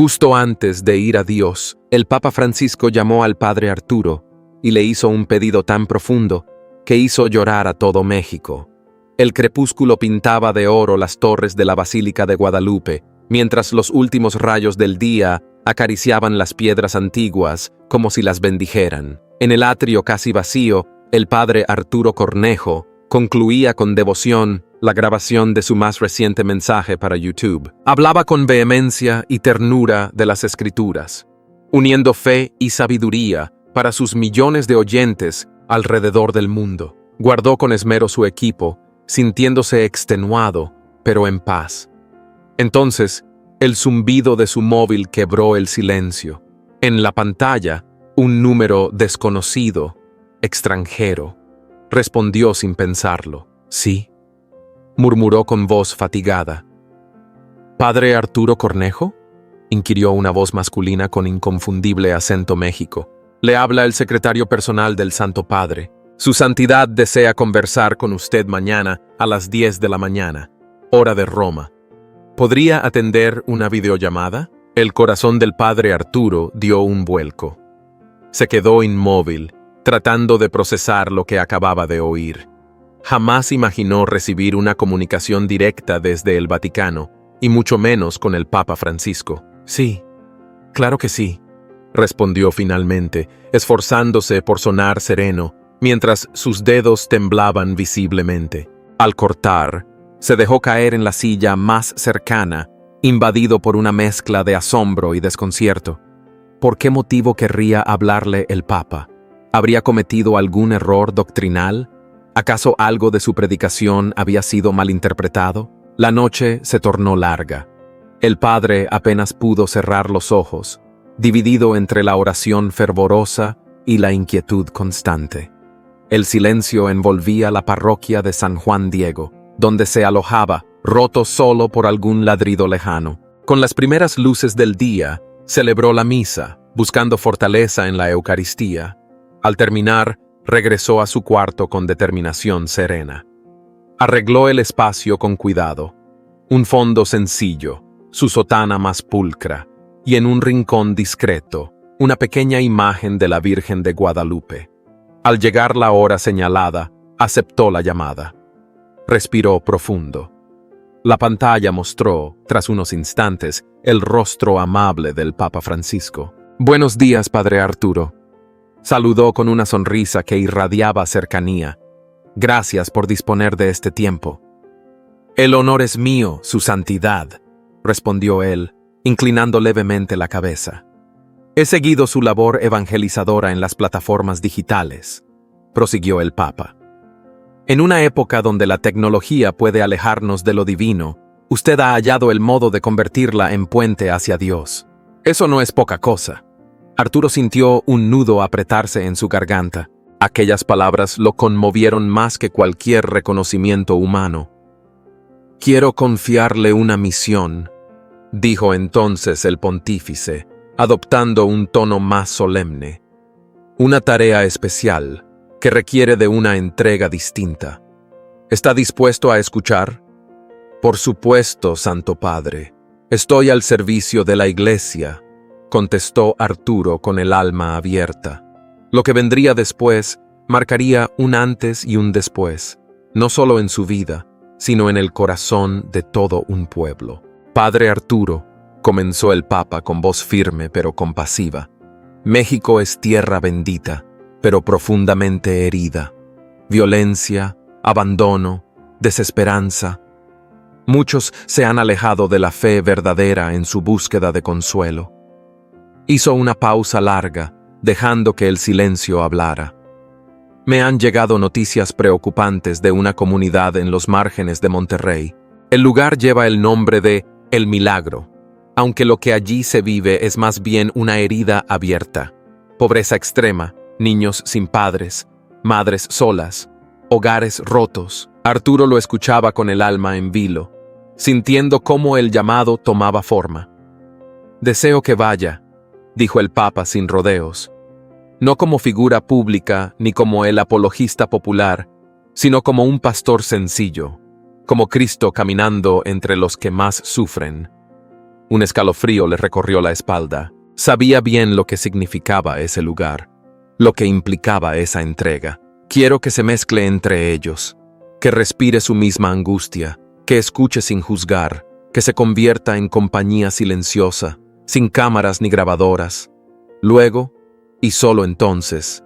Justo antes de ir a Dios, el Papa Francisco llamó al padre Arturo y le hizo un pedido tan profundo que hizo llorar a todo México. El crepúsculo pintaba de oro las torres de la Basílica de Guadalupe, mientras los últimos rayos del día acariciaban las piedras antiguas como si las bendijeran. En el atrio casi vacío, el padre Arturo Cornejo concluía con devoción la grabación de su más reciente mensaje para YouTube. Hablaba con vehemencia y ternura de las Escrituras, uniendo fe y sabiduría para sus millones de oyentes alrededor del mundo. Guardó con esmero su equipo, sintiéndose extenuado, pero en paz. Entonces, el zumbido de su móvil quebró el silencio. En la pantalla, un número desconocido, extranjero. Respondió sin pensarlo. «Sí», murmuró con voz fatigada. «¿Padre Arturo Cornejo?», inquirió una voz masculina con inconfundible acento México. «Le habla el secretario personal del Santo Padre. Su Santidad desea conversar con usted mañana a las 10 de la mañana, hora de Roma. ¿Podría atender una videollamada?». El corazón del padre Arturo dio un vuelco. Se quedó inmóvil, tratando de procesar lo que acababa de oír. Jamás imaginó recibir una comunicación directa desde el Vaticano, y mucho menos con el Papa Francisco. «Sí, claro que sí», respondió finalmente, esforzándose por sonar sereno, mientras sus dedos temblaban visiblemente. Al cortar, se dejó caer en la silla más cercana, invadido por una mezcla de asombro y desconcierto. ¿Por qué motivo querría hablarle el Papa? ¿Habría cometido algún error doctrinal? ¿Acaso algo de su predicación había sido malinterpretado? La noche se tornó larga. El padre apenas pudo cerrar los ojos, dividido entre la oración fervorosa y la inquietud constante. El silencio envolvía la parroquia de San Juan Diego, donde se alojaba, roto solo por algún ladrido lejano. Con las primeras luces del día, celebró la misa, buscando fortaleza en la Eucaristía. Al terminar, regresó a su cuarto con determinación serena. Arregló el espacio con cuidado. Un fondo sencillo, su sotana más pulcra, y en un rincón discreto, una pequeña imagen de la Virgen de Guadalupe. Al llegar la hora señalada, aceptó la llamada. Respiró profundo. La pantalla mostró, tras unos instantes, el rostro amable del Papa Francisco. «Buenos días, padre Arturo», saludó con una sonrisa que irradiaba cercanía. «Gracias por disponer de este tiempo». «El honor es mío, su santidad», respondió él, inclinando levemente la cabeza. «He seguido su labor evangelizadora en las plataformas digitales», prosiguió el Papa. «En una época donde la tecnología puede alejarnos de lo divino, usted ha hallado el modo de convertirla en puente hacia Dios. Eso no es poca cosa». Arturo sintió un nudo apretarse en su garganta. Aquellas palabras lo conmovieron más que cualquier reconocimiento humano. «Quiero confiarle una misión», dijo entonces el pontífice, adoptando un tono más solemne. «Una tarea especial que requiere de una entrega distinta. ¿Está dispuesto a escuchar?». «Por supuesto, Santo Padre. Estoy al servicio de la Iglesia», contestó Arturo con el alma abierta. Lo que vendría después marcaría un antes y un después, no solo en su vida, sino en el corazón de todo un pueblo. «Padre Arturo», comenzó el Papa con voz firme pero compasiva, «México es tierra bendita, pero profundamente herida. Violencia, abandono, desesperanza. Muchos se han alejado de la fe verdadera en su búsqueda de consuelo». Hizo una pausa larga, dejando que el silencio hablara. «Me han llegado noticias preocupantes de una comunidad en los márgenes de Monterrey. El lugar lleva el nombre de El Milagro, aunque lo que allí se vive es más bien una herida abierta. Pobreza extrema, niños sin padres, madres solas, hogares rotos». Arturo lo escuchaba con el alma en vilo, sintiendo cómo el llamado tomaba forma. «Deseo que vaya», dijo el Papa sin rodeos, no como figura pública ni como el apologista popular, sino como un pastor sencillo, como Cristo caminando entre los que más sufren. Un escalofrío le recorrió la espalda. Sabía bien lo que significaba ese lugar, lo que implicaba esa entrega. Quiero que se mezcle entre ellos, que respire su misma angustia, que escuche sin juzgar, que se convierta en compañía silenciosa, sin cámaras ni grabadoras. Luego, y solo entonces,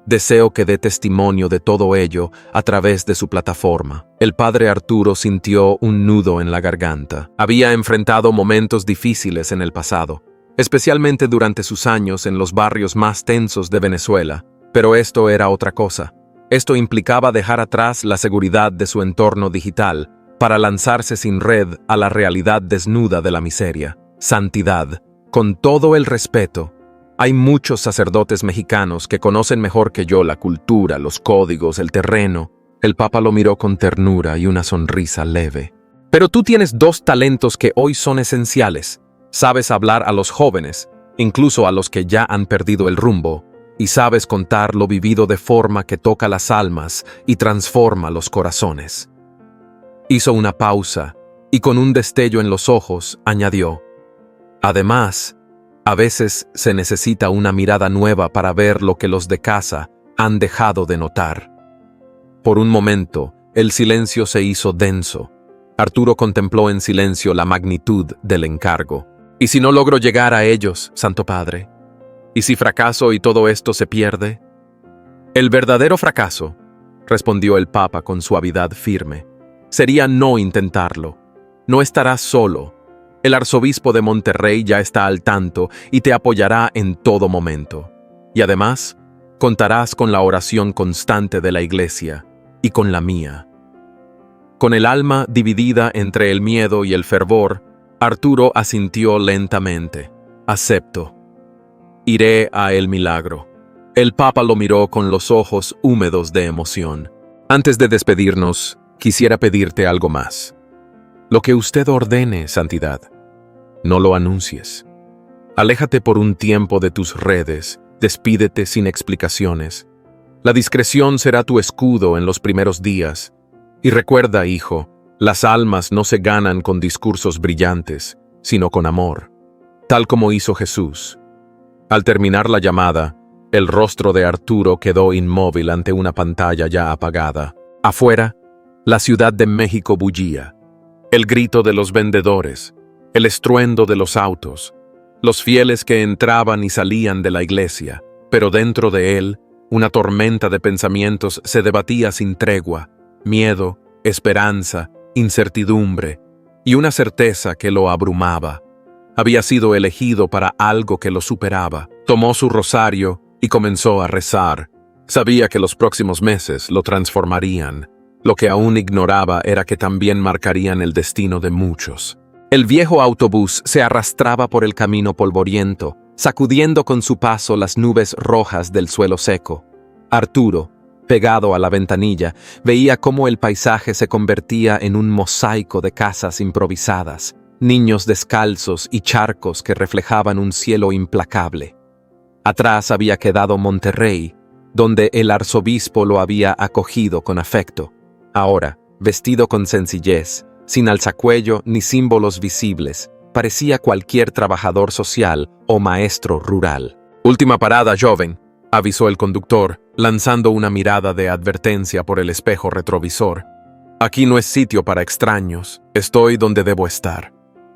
deseo que dé testimonio de todo ello a través de su plataforma. El padre Arturo sintió un nudo en la garganta. Había enfrentado momentos difíciles en el pasado, especialmente durante sus años en los barrios más tensos de Venezuela, pero esto era otra cosa. Esto implicaba dejar atrás la seguridad de su entorno digital para lanzarse sin red a la realidad desnuda de la miseria. Santidad. Con todo el respeto, hay muchos sacerdotes mexicanos que conocen mejor que yo la cultura, los códigos, el terreno. El Papa lo miró con ternura y una sonrisa leve. Pero tú tienes dos talentos que hoy son esenciales. Sabes hablar a los jóvenes, incluso a los que ya han perdido el rumbo, y sabes contar lo vivido de forma que toca las almas y transforma los corazones. Hizo una pausa y con un destello en los ojos añadió: además, a veces se necesita una mirada nueva para ver lo que los de casa han dejado de notar. Por un momento, el silencio se hizo denso. Arturo contempló en silencio la magnitud del encargo. ¿Y si no logro llegar a ellos, Santo Padre? ¿Y si fracaso y todo esto se pierde? El verdadero fracaso, respondió el Papa con suavidad firme, sería no intentarlo. No estarás solo. El arzobispo de Monterrey ya está al tanto y te apoyará en todo momento. Y además, contarás con la oración constante de la Iglesia y con la mía. Con el alma dividida entre el miedo y el fervor, Arturo asintió lentamente. Acepto. Iré a El Milagro. El Papa lo miró con los ojos húmedos de emoción. Antes de despedirnos, quisiera pedirte algo más. Lo que usted ordene, Santidad. No lo anuncies. Aléjate por un tiempo de tus redes, despídete sin explicaciones. La discreción será tu escudo en los primeros días. Y recuerda, hijo, las almas no se ganan con discursos brillantes, sino con amor, tal como hizo Jesús. Al terminar la llamada, el rostro de Arturo quedó inmóvil ante una pantalla ya apagada. Afuera, la Ciudad de México bullía. El grito de los vendedores, el estruendo de los autos, los fieles que entraban y salían de la iglesia, pero dentro de él, una tormenta de pensamientos se debatía sin tregua, miedo, esperanza, incertidumbre y una certeza que lo abrumaba. Había sido elegido para algo que lo superaba. Tomó su rosario y comenzó a rezar. Sabía que los próximos meses lo transformarían. Lo que aún ignoraba era que también marcarían el destino de muchos. El viejo autobús se arrastraba por el camino polvoriento, sacudiendo con su paso las nubes rojas del suelo seco. Arturo, pegado a la ventanilla, veía cómo el paisaje se convertía en un mosaico de casas improvisadas, niños descalzos y charcos que reflejaban un cielo implacable. Atrás había quedado Monterrey, donde el arzobispo lo había acogido con afecto. Ahora, vestido con sencillez, sin alzacuello ni símbolos visibles, parecía cualquier trabajador social o maestro rural. «Última parada, joven», avisó el conductor, lanzando una mirada de advertencia por el espejo retrovisor. «Aquí no es sitio para extraños, estoy donde debo estar»,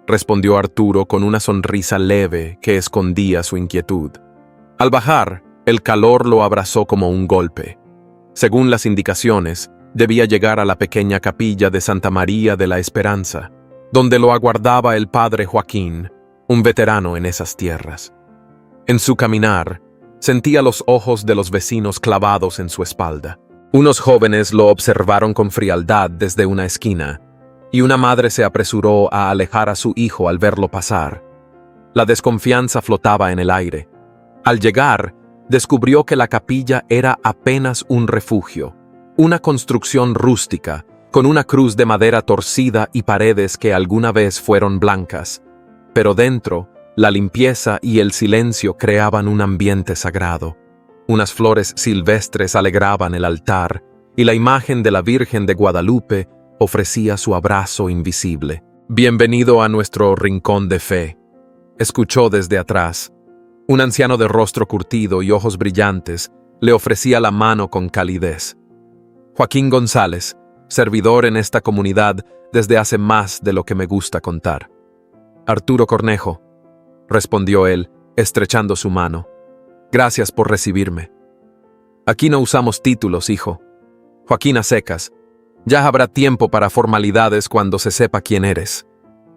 respondió Arturo con una sonrisa leve que escondía su inquietud. Al bajar, el calor lo abrazó como un golpe. Según las indicaciones, debía llegar a la pequeña capilla de Santa María de la Esperanza, donde lo aguardaba el padre Joaquín, un veterano en esas tierras. En su caminar, sentía los ojos de los vecinos clavados en su espalda. Unos jóvenes lo observaron con frialdad desde una esquina, y una madre se apresuró a alejar a su hijo al verlo pasar. La desconfianza flotaba en el aire. Al llegar, descubrió que la capilla era apenas un refugio, una construcción rústica, con una cruz de madera torcida y paredes que alguna vez fueron blancas. Pero dentro, la limpieza y el silencio creaban un ambiente sagrado. Unas flores silvestres alegraban el altar, y la imagen de la Virgen de Guadalupe ofrecía su abrazo invisible. Bienvenido a nuestro rincón de fe, escuchó desde atrás. Un anciano de rostro curtido y ojos brillantes le ofrecía la mano con calidez. Joaquín González, servidor en esta comunidad desde hace más de lo que me gusta contar. Arturo Cornejo, respondió él, estrechando su mano. Gracias por recibirme. Aquí no usamos títulos, hijo. Joaquín a secas. Ya habrá tiempo para formalidades cuando se sepa quién eres.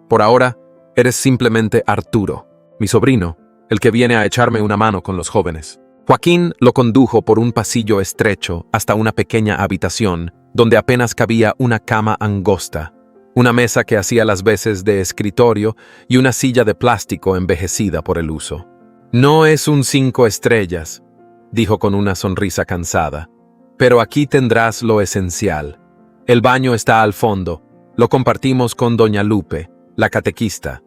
Por ahora, eres simplemente Arturo, mi sobrino, el que viene a echarme una mano con los jóvenes. Joaquín lo condujo por un pasillo estrecho hasta una pequeña habitación donde apenas cabía una cama angosta, una mesa que hacía las veces de escritorio y una silla de plástico envejecida por el uso. No es un 5 estrellas, dijo con una sonrisa cansada, pero aquí tendrás lo esencial. El baño está al fondo, lo compartimos con doña Lupe, la catequista.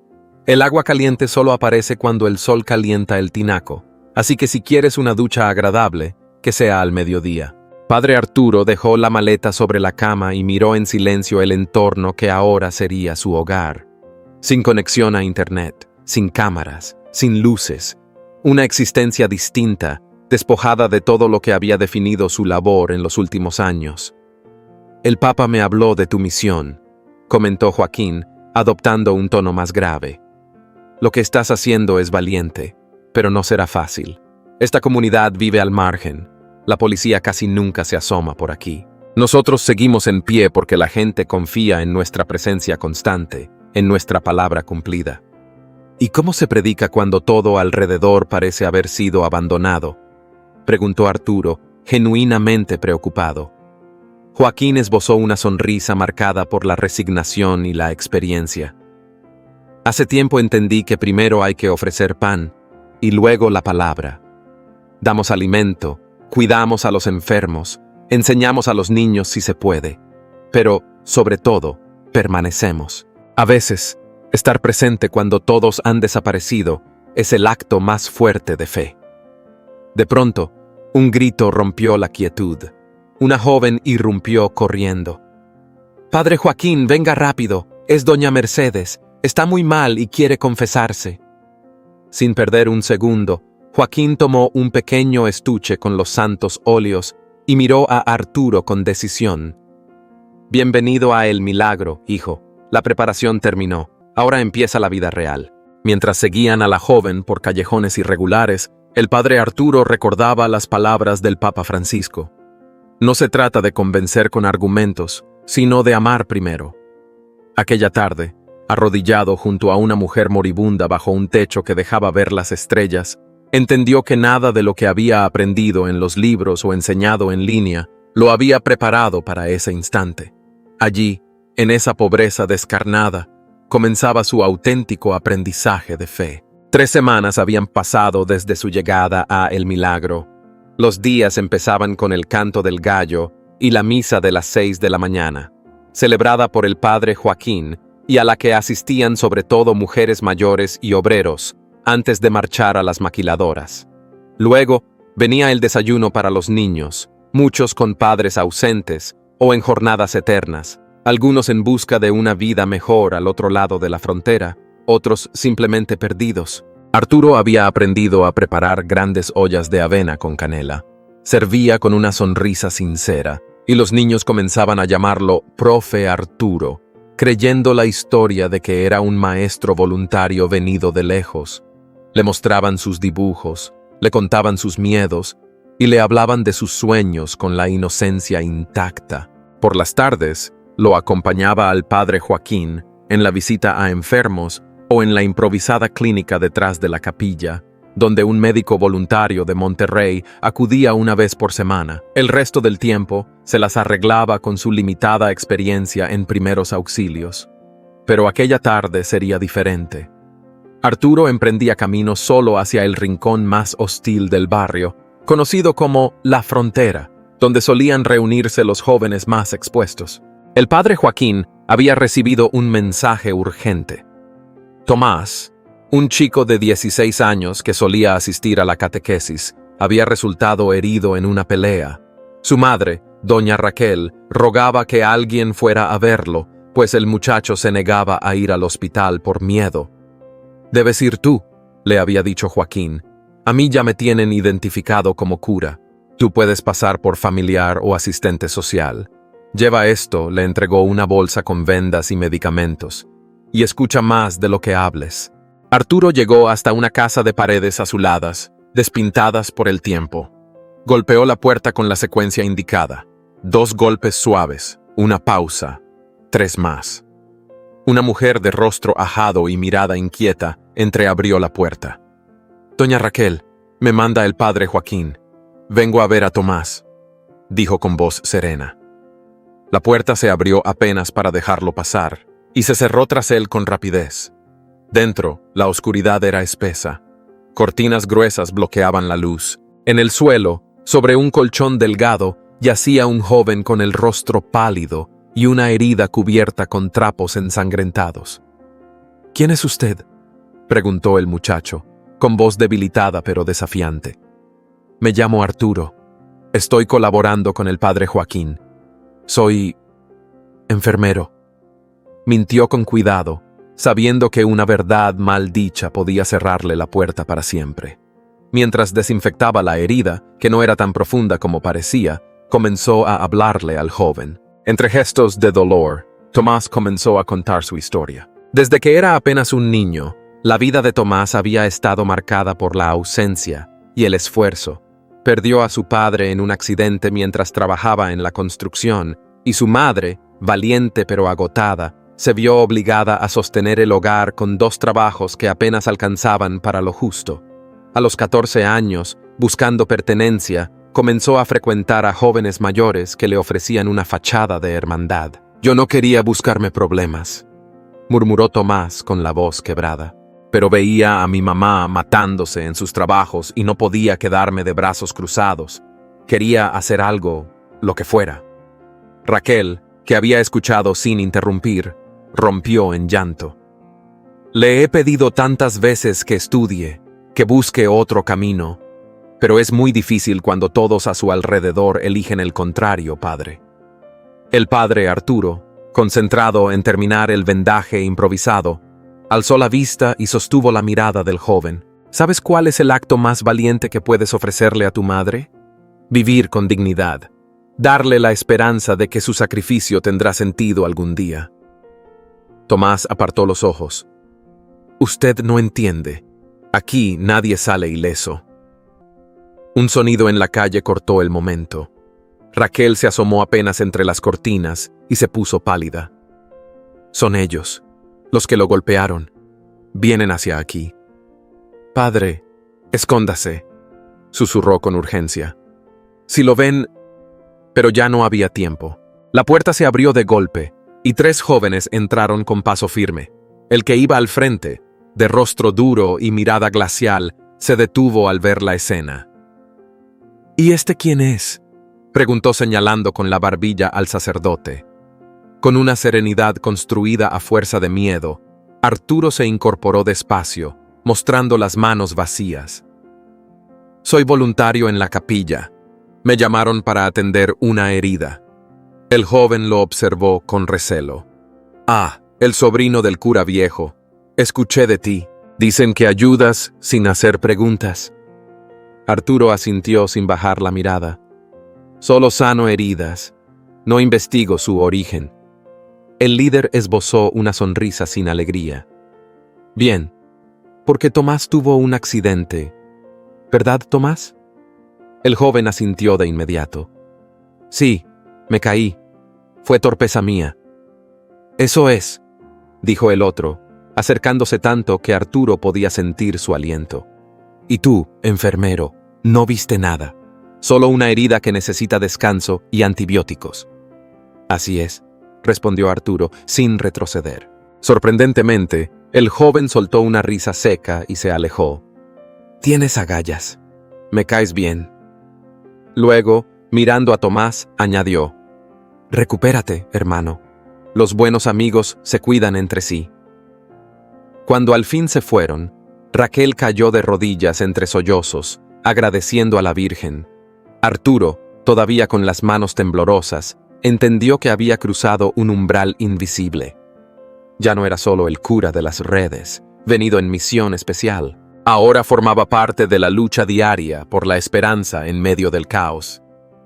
El agua caliente solo aparece cuando el sol calienta el tinaco, así que si quieres una ducha agradable, que sea al mediodía. Padre Arturo dejó la maleta sobre la cama y miró en silencio el entorno que ahora sería su hogar. Sin conexión a internet, sin cámaras, sin luces. Una existencia distinta, despojada de todo lo que había definido su labor en los últimos años. El Papa me habló de tu misión, comentó Joaquín, adoptando un tono más grave. Lo que estás haciendo es valiente, pero no será fácil. Esta comunidad vive al margen. La policía casi nunca se asoma por aquí. Nosotros seguimos en pie porque la gente confía en nuestra presencia constante, en nuestra palabra cumplida. ¿Y cómo se predica cuando todo alrededor parece haber sido abandonado?, preguntó Arturo, genuinamente preocupado. Joaquín esbozó una sonrisa marcada por la resignación y la experiencia. Hace tiempo entendí que primero hay que ofrecer pan y luego la palabra. Damos alimento, cuidamos a los enfermos, enseñamos a los niños si se puede, pero, sobre todo, permanecemos. A veces, estar presente cuando todos han desaparecido es el acto más fuerte de fe. De pronto, un grito rompió la quietud. Una joven irrumpió corriendo. «Padre Joaquín, venga rápido, es doña Mercedes, está muy mal y quiere confesarse». Sin perder un segundo, Joaquín tomó un pequeño estuche con los santos óleos y miró a Arturo con decisión. «Bienvenido a El Milagro, hijo. La preparación terminó. Ahora empieza la vida real». Mientras seguían a la joven por callejones irregulares, el padre Arturo recordaba las palabras del Papa Francisco. No se trata de convencer con argumentos, sino de amar primero. Aquella tarde, arrodillado junto a una mujer moribunda bajo un techo que dejaba ver las estrellas, entendió que nada de lo que había aprendido en los libros o enseñado en línea lo había preparado para ese instante. Allí, en esa pobreza descarnada, comenzaba su auténtico aprendizaje de fe. 3 semanas habían pasado desde su llegada a El Milagro. Los días empezaban con el canto del gallo y la misa de las 6 de la mañana, celebrada por el padre Joaquín y a la que asistían sobre todo mujeres mayores y obreros antes de marchar a las maquiladoras. Luego venía el desayuno para los niños, muchos con padres ausentes o en jornadas eternas, algunos en busca de una vida mejor al otro lado de la frontera, otros simplemente perdidos. Arturo había aprendido a preparar grandes ollas de avena con canela. Servía con una sonrisa sincera, y los niños comenzaban a llamarlo Profe Arturo, creyendo la historia de que era un maestro voluntario venido de lejos. Le mostraban sus dibujos, le contaban sus miedos, y le hablaban de sus sueños con la inocencia intacta. Por las tardes, lo acompañaba al padre Joaquín en la visita a enfermos o en la improvisada clínica detrás de la capilla, donde un médico voluntario de Monterrey acudía una vez por semana. El resto del tiempo se las arreglaba con su limitada experiencia en primeros auxilios. Pero aquella tarde sería diferente. Arturo emprendía camino solo hacia el rincón más hostil del barrio, conocido como La Frontera, donde solían reunirse los jóvenes más expuestos. El padre Joaquín había recibido un mensaje urgente. Tomás, un chico de 16 años que solía asistir a la catequesis, había resultado herido en una pelea. Su madre, doña Raquel, rogaba que alguien fuera a verlo, pues el muchacho se negaba a ir al hospital por miedo. «Debes ir tú», le había dicho Joaquín. «A mí ya me tienen identificado como cura. Tú puedes pasar por familiar o asistente social. Lleva esto», le entregó una bolsa con vendas y medicamentos. «Y escucha más de lo que hables». Arturo llegó hasta una casa de paredes azuladas, despintadas por el tiempo. Golpeó la puerta con la secuencia indicada. 2 golpes suaves, una pausa, 3 más. Una mujer de rostro ajado y mirada inquieta entreabrió la puerta. «Doña Raquel, me manda el padre Joaquín. Vengo a ver a Tomás», dijo con voz serena. La puerta se abrió apenas para dejarlo pasar, y se cerró tras él con rapidez. Dentro, la oscuridad era espesa. Cortinas gruesas bloqueaban la luz. En el suelo, sobre un colchón delgado, yacía un joven con el rostro pálido y una herida cubierta con trapos ensangrentados. «¿Quién es usted?», preguntó el muchacho, con voz debilitada pero desafiante. «Me llamo Arturo. Estoy colaborando con el padre Joaquín. Soy enfermero». Mintió con cuidado, sabiendo que una verdad mal dicha podía cerrarle la puerta para siempre. Mientras desinfectaba la herida, que no era tan profunda como parecía, comenzó a hablarle al joven. Entre gestos de dolor, Tomás comenzó a contar su historia. Desde que era apenas un niño, la vida de Tomás había estado marcada por la ausencia y el esfuerzo. Perdió a su padre en un accidente mientras trabajaba en la construcción, y su madre, valiente pero agotada, se vio obligada a sostener el hogar con 2 trabajos que apenas alcanzaban para lo justo. A los 14 años, buscando pertenencia, comenzó a frecuentar a jóvenes mayores que le ofrecían una fachada de hermandad. «Yo no quería buscarme problemas», murmuró Tomás con la voz quebrada. «Pero veía a mi mamá matándose en sus trabajos y no podía quedarme de brazos cruzados. Quería hacer algo, lo que fuera». Raquel, que había escuchado sin interrumpir, rompió en llanto. «Le he pedido tantas veces que estudie, que busque otro camino, pero es muy difícil cuando todos a su alrededor eligen el contrario, padre». El padre Arturo, concentrado en terminar el vendaje improvisado, alzó la vista y sostuvo la mirada del joven. «¿Sabes cuál es el acto más valiente que puedes ofrecerle a tu madre? Vivir con dignidad, darle la esperanza de que su sacrificio tendrá sentido algún día». Tomás apartó los ojos. «Usted no entiende. Aquí nadie sale ileso». Un sonido en la calle cortó el momento. Raquel se asomó apenas entre las cortinas y se puso pálida. «Son ellos, los que lo golpearon. Vienen hacia aquí». «Padre, escóndase», susurró con urgencia. «Si lo ven...». Pero ya no había tiempo. La puerta se abrió de golpe y 3 jóvenes entraron con paso firme. El que iba al frente, de rostro duro y mirada glacial, se detuvo al ver la escena. «¿Y este quién es?», preguntó señalando con la barbilla al sacerdote. Con una serenidad construida a fuerza de miedo, Arturo se incorporó despacio, mostrando las manos vacías. «Soy voluntario en la capilla. Me llamaron para atender una herida». El joven lo observó con recelo. «Ah, el sobrino del cura viejo. Escuché de ti. Dicen que ayudas sin hacer preguntas». Arturo asintió sin bajar la mirada. «Solo sano heridas. No investigo su origen». El líder esbozó una sonrisa sin alegría. «Bien, porque Tomás tuvo un accidente. ¿Verdad, Tomás?». El joven asintió de inmediato. «Sí, me caí. Fue torpeza mía». «Eso es», dijo el otro, acercándose tanto que Arturo podía sentir su aliento. «Y tú, enfermero, no viste nada. Solo una herida que necesita descanso y antibióticos». «Así es», respondió Arturo, sin retroceder. Sorprendentemente, el joven soltó una risa seca y se alejó. «Tienes agallas. Me caes bien». Luego, mirando a Tomás, añadió: «Recupérate, hermano. Los buenos amigos se cuidan entre sí». Cuando al fin se fueron, Raquel cayó de rodillas entre sollozos, agradeciendo a la Virgen. Arturo, todavía con las manos temblorosas, entendió que había cruzado un umbral invisible. Ya no era solo el cura de las redes, venido en misión especial. Ahora formaba parte de la lucha diaria por la esperanza en medio del caos.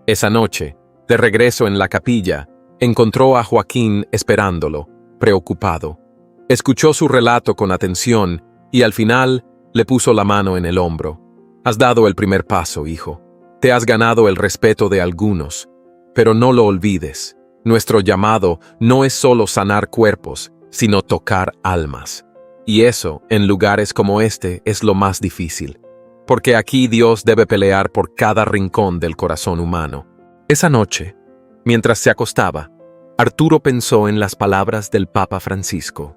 Esa noche, de regreso en la capilla, encontró a Joaquín esperándolo, preocupado. Escuchó su relato con atención y al final le puso la mano en el hombro. Has dado el primer paso, hijo. Te has ganado el respeto de algunos, pero no lo olvides. Nuestro llamado no es solo sanar cuerpos, sino tocar almas. Y eso, en lugares como este, es lo más difícil, porque aquí Dios debe pelear por cada rincón del corazón humano. Esa noche, mientras se acostaba, Arturo pensó en las palabras del Papa Francisco.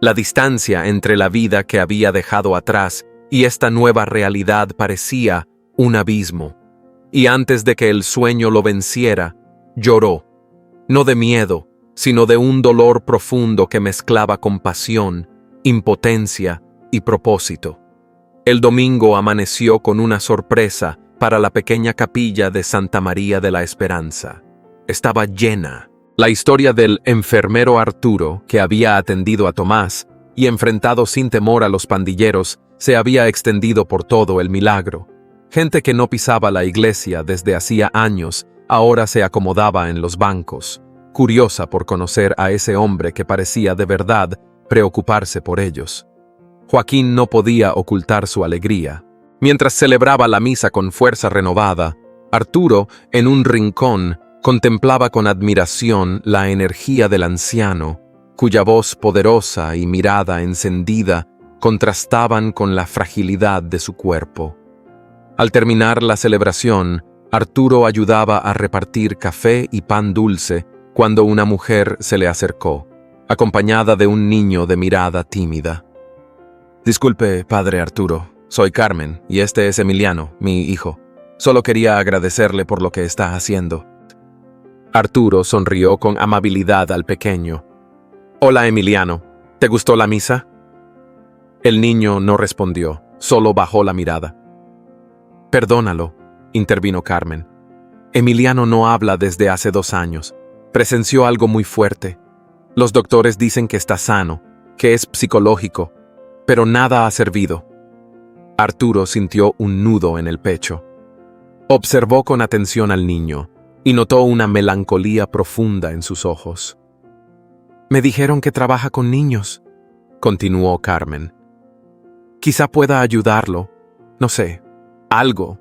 La distancia entre la vida que había dejado atrás y esta nueva realidad parecía un abismo. Y antes de que el sueño lo venciera, lloró, no de miedo, sino de un dolor profundo que mezclaba compasión, impotencia y propósito. El domingo amaneció con una sorpresa para la pequeña capilla de Santa María de la Esperanza. Estaba llena. La historia del enfermero Arturo, que había atendido a Tomás y enfrentado sin temor a los pandilleros, se había extendido por todo el milagro. Gente que no pisaba la iglesia desde hacía años, ahora se acomodaba en los bancos, curiosa por conocer a ese hombre que parecía de verdad preocuparse por ellos. Joaquín no podía ocultar su alegría. Mientras celebraba la misa con fuerza renovada, Arturo, en un rincón, contemplaba con admiración la energía del anciano, cuya voz poderosa y mirada encendida contrastaban con la fragilidad de su cuerpo. Al terminar la celebración, Arturo ayudaba a repartir café y pan dulce cuando una mujer se le acercó, acompañada de un niño de mirada tímida. Disculpe, padre Arturo, soy Carmen y este es Emiliano, mi hijo. Solo quería agradecerle por lo que está haciendo. Arturo sonrió con amabilidad al pequeño. Hola, Emiliano, ¿te gustó la misa? El niño no respondió, solo bajó la mirada. Perdónalo, intervino Carmen. Emiliano no habla desde hace 2 años. Presenció algo muy fuerte. Los doctores dicen que está sano, que es psicológico, pero nada ha servido. Arturo sintió un nudo en el pecho. Observó con atención al niño y notó una melancolía profunda en sus ojos. Me dijeron que trabaja con niños, continuó Carmen. Quizá pueda ayudarlo, no sé, algo.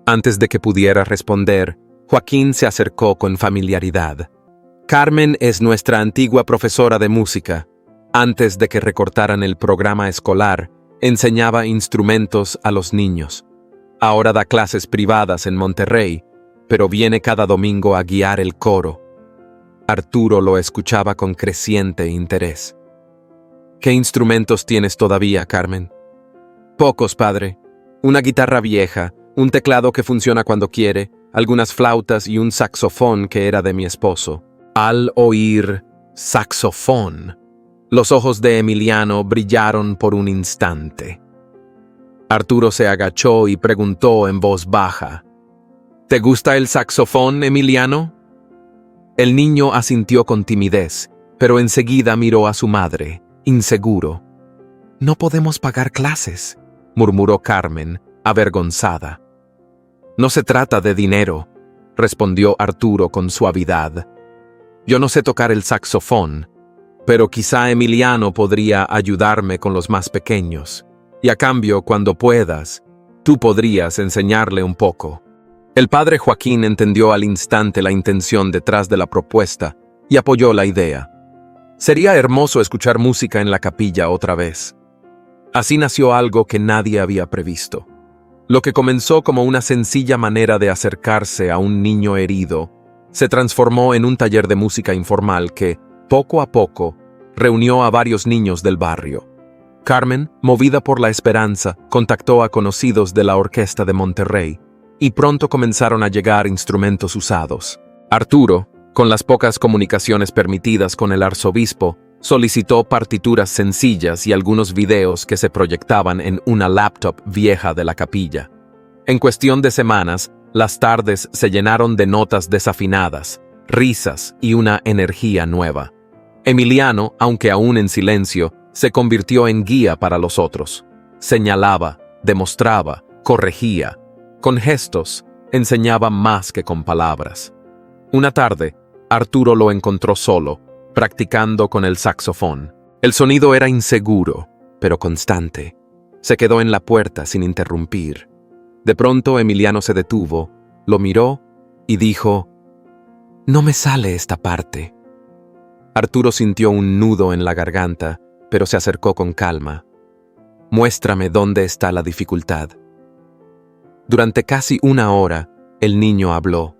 Antes de que pudiera responder, Joaquín se acercó con familiaridad. Carmen es nuestra antigua profesora de música. Antes de que recortaran el programa escolar, enseñaba instrumentos a los niños. Ahora da clases privadas en Monterrey, pero viene cada domingo a guiar el coro. Arturo lo escuchaba con creciente interés. ¿Qué instrumentos tienes todavía, Carmen? Pocos, padre. Una guitarra vieja, un teclado que funciona cuando quiere, algunas flautas y un saxofón que era de mi esposo. Al oír saxofón, los ojos de Emiliano brillaron por un instante. Arturo se agachó y preguntó en voz baja, ¿te gusta el saxofón, Emiliano? El niño asintió con timidez, pero enseguida miró a su madre, inseguro. No podemos pagar clases, murmuró Carmen, avergonzada. No se trata de dinero, respondió Arturo con suavidad. Yo no sé tocar el saxofón, pero quizá Emiliano podría ayudarme con los más pequeños, y a cambio, cuando puedas, tú podrías enseñarle un poco. El padre Joaquín entendió al instante la intención detrás de la propuesta y apoyó la idea. Sería hermoso escuchar música en la capilla otra vez. Así nació algo que nadie había previsto. Lo que comenzó como una sencilla manera de acercarse a un niño herido, se transformó en un taller de música informal que, poco a poco, reunió a varios niños del barrio. Carmen, movida por la esperanza, contactó a conocidos de la orquesta de Monterrey, y pronto comenzaron a llegar instrumentos usados. Arturo, con las pocas comunicaciones permitidas con el arzobispo, solicitó partituras sencillas y algunos videos que se proyectaban en una laptop vieja de la capilla. En cuestión de semanas, las tardes se llenaron de notas desafinadas, risas y una energía nueva. Emiliano, aunque aún en silencio, se convirtió en guía para los otros. Señalaba, demostraba, corregía. Con gestos, enseñaba más que con palabras. Una tarde, Arturo lo encontró solo, practicando con el saxofón. El sonido era inseguro, pero constante. Se quedó en la puerta sin interrumpir. De pronto Emiliano se detuvo, lo miró y dijo: «No me sale esta parte». Arturo sintió un nudo en la garganta, pero se acercó con calma. «Muéstrame dónde está la dificultad». Durante casi una hora, el niño habló.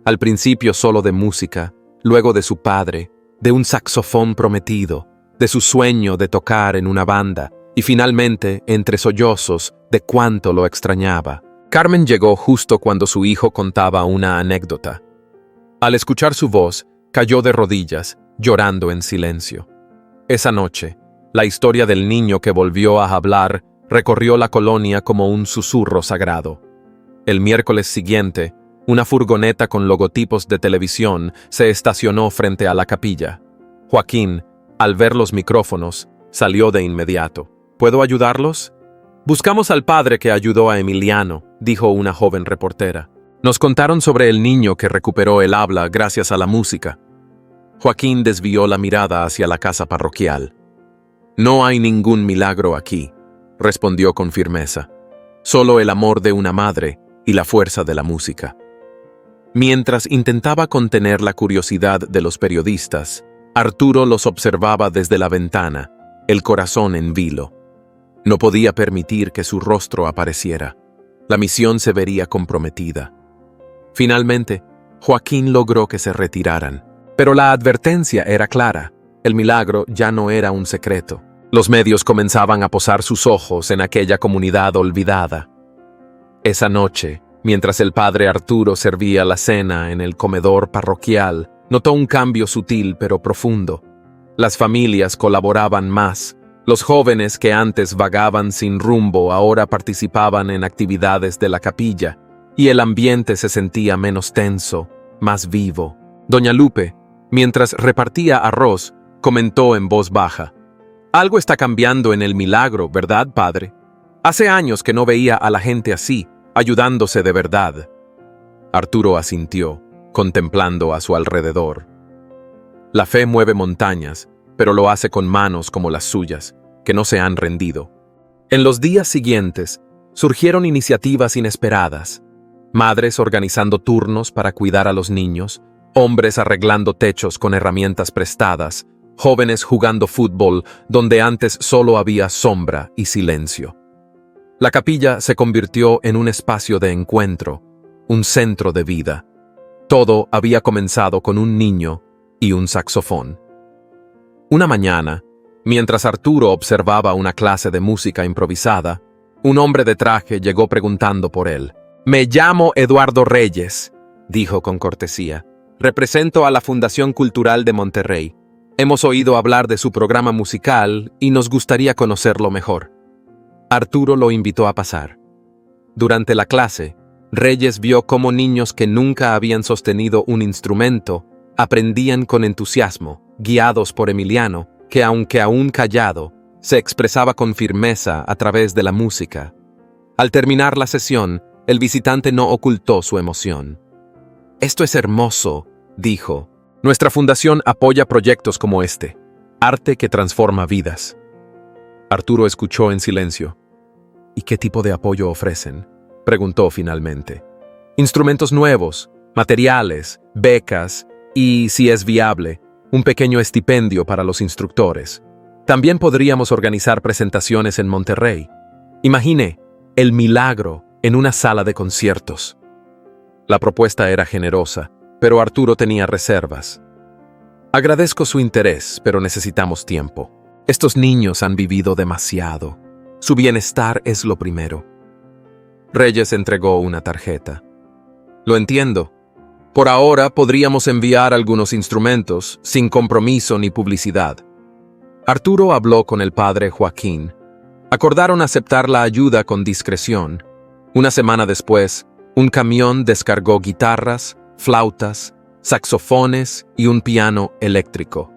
Al principio solo de música, luego de su padre, de un saxofón prometido, de su sueño de tocar en una banda, y finalmente, entre sollozos, de cuánto lo extrañaba. Carmen llegó justo cuando su hijo contaba una anécdota. Al escuchar su voz, cayó de rodillas, llorando en silencio. Esa noche, la historia del niño que volvió a hablar recorrió la colonia como un susurro sagrado. El miércoles siguiente, una furgoneta con logotipos de televisión se estacionó frente a la capilla. Joaquín, al ver los micrófonos, salió de inmediato. ¿Puedo ayudarlos? Buscamos al padre que ayudó a Emiliano, dijo una joven reportera. Nos contaron sobre el niño que recuperó el habla gracias a la música. Joaquín desvió la mirada hacia la casa parroquial. No hay ningún milagro aquí, respondió con firmeza. Solo el amor de una madre y la fuerza de la música. Mientras intentaba contener la curiosidad de los periodistas, Arturo los observaba desde la ventana, el corazón en vilo. No podía permitir que su rostro apareciera. La misión se vería comprometida. Finalmente, Joaquín logró que se retiraran. Pero la advertencia era clara. El milagro ya no era un secreto. Los medios comenzaban a posar sus ojos en aquella comunidad olvidada. Esa noche, mientras el padre Arturo servía la cena en el comedor parroquial, notó un cambio sutil pero profundo. Las familias colaboraban más. Los jóvenes que antes vagaban sin rumbo ahora participaban en actividades de la capilla, y el ambiente se sentía menos tenso, más vivo. Doña Lupe, mientras repartía arroz, comentó en voz baja: «Algo está cambiando en el milagro, ¿verdad, padre? Hace años que no veía a la gente así, ayudándose de verdad». Arturo asintió, contemplando a su alrededor. La fe mueve montañas, pero lo hace con manos como las suyas, que no se han rendido. En los días siguientes, surgieron iniciativas inesperadas. Madres organizando turnos para cuidar a los niños, hombres arreglando techos con herramientas prestadas, jóvenes jugando fútbol donde antes solo había sombra y silencio. La capilla se convirtió en un espacio de encuentro, un centro de vida. Todo había comenzado con un niño y un saxofón. Una mañana, mientras Arturo observaba una clase de música improvisada, un hombre de traje llegó preguntando por él. «Me llamo Eduardo Reyes», dijo con cortesía. «Represento a la Fundación Cultural de Monterrey. Hemos oído hablar de su programa musical y nos gustaría conocerlo mejor». Arturo lo invitó a pasar. Durante la clase, Reyes vio cómo niños que nunca habían sostenido un instrumento aprendían con entusiasmo, guiados por Emiliano, que aunque aún callado, se expresaba con firmeza a través de la música. Al terminar la sesión, el visitante no ocultó su emoción. «Esto es hermoso», dijo. «Nuestra fundación apoya proyectos como este, arte que transforma vidas». Arturo escuchó en silencio. «¿Y qué tipo de apoyo ofrecen?», preguntó finalmente. «Instrumentos nuevos, materiales, becas y, si es viable, un pequeño estipendio para los instructores. También podríamos organizar presentaciones en Monterrey. Imagine el milagro en una sala de conciertos». La propuesta era generosa, pero Arturo tenía reservas. «Agradezco su interés, pero necesitamos tiempo. Estos niños han vivido demasiado. Su bienestar es lo primero». Reyes entregó una tarjeta. «Lo entiendo. Por ahora podríamos enviar algunos instrumentos, sin compromiso ni publicidad». Arturo habló con el padre Joaquín. Acordaron aceptar la ayuda con discreción. Una semana después, un camión descargó guitarras, flautas, saxofones y un piano eléctrico.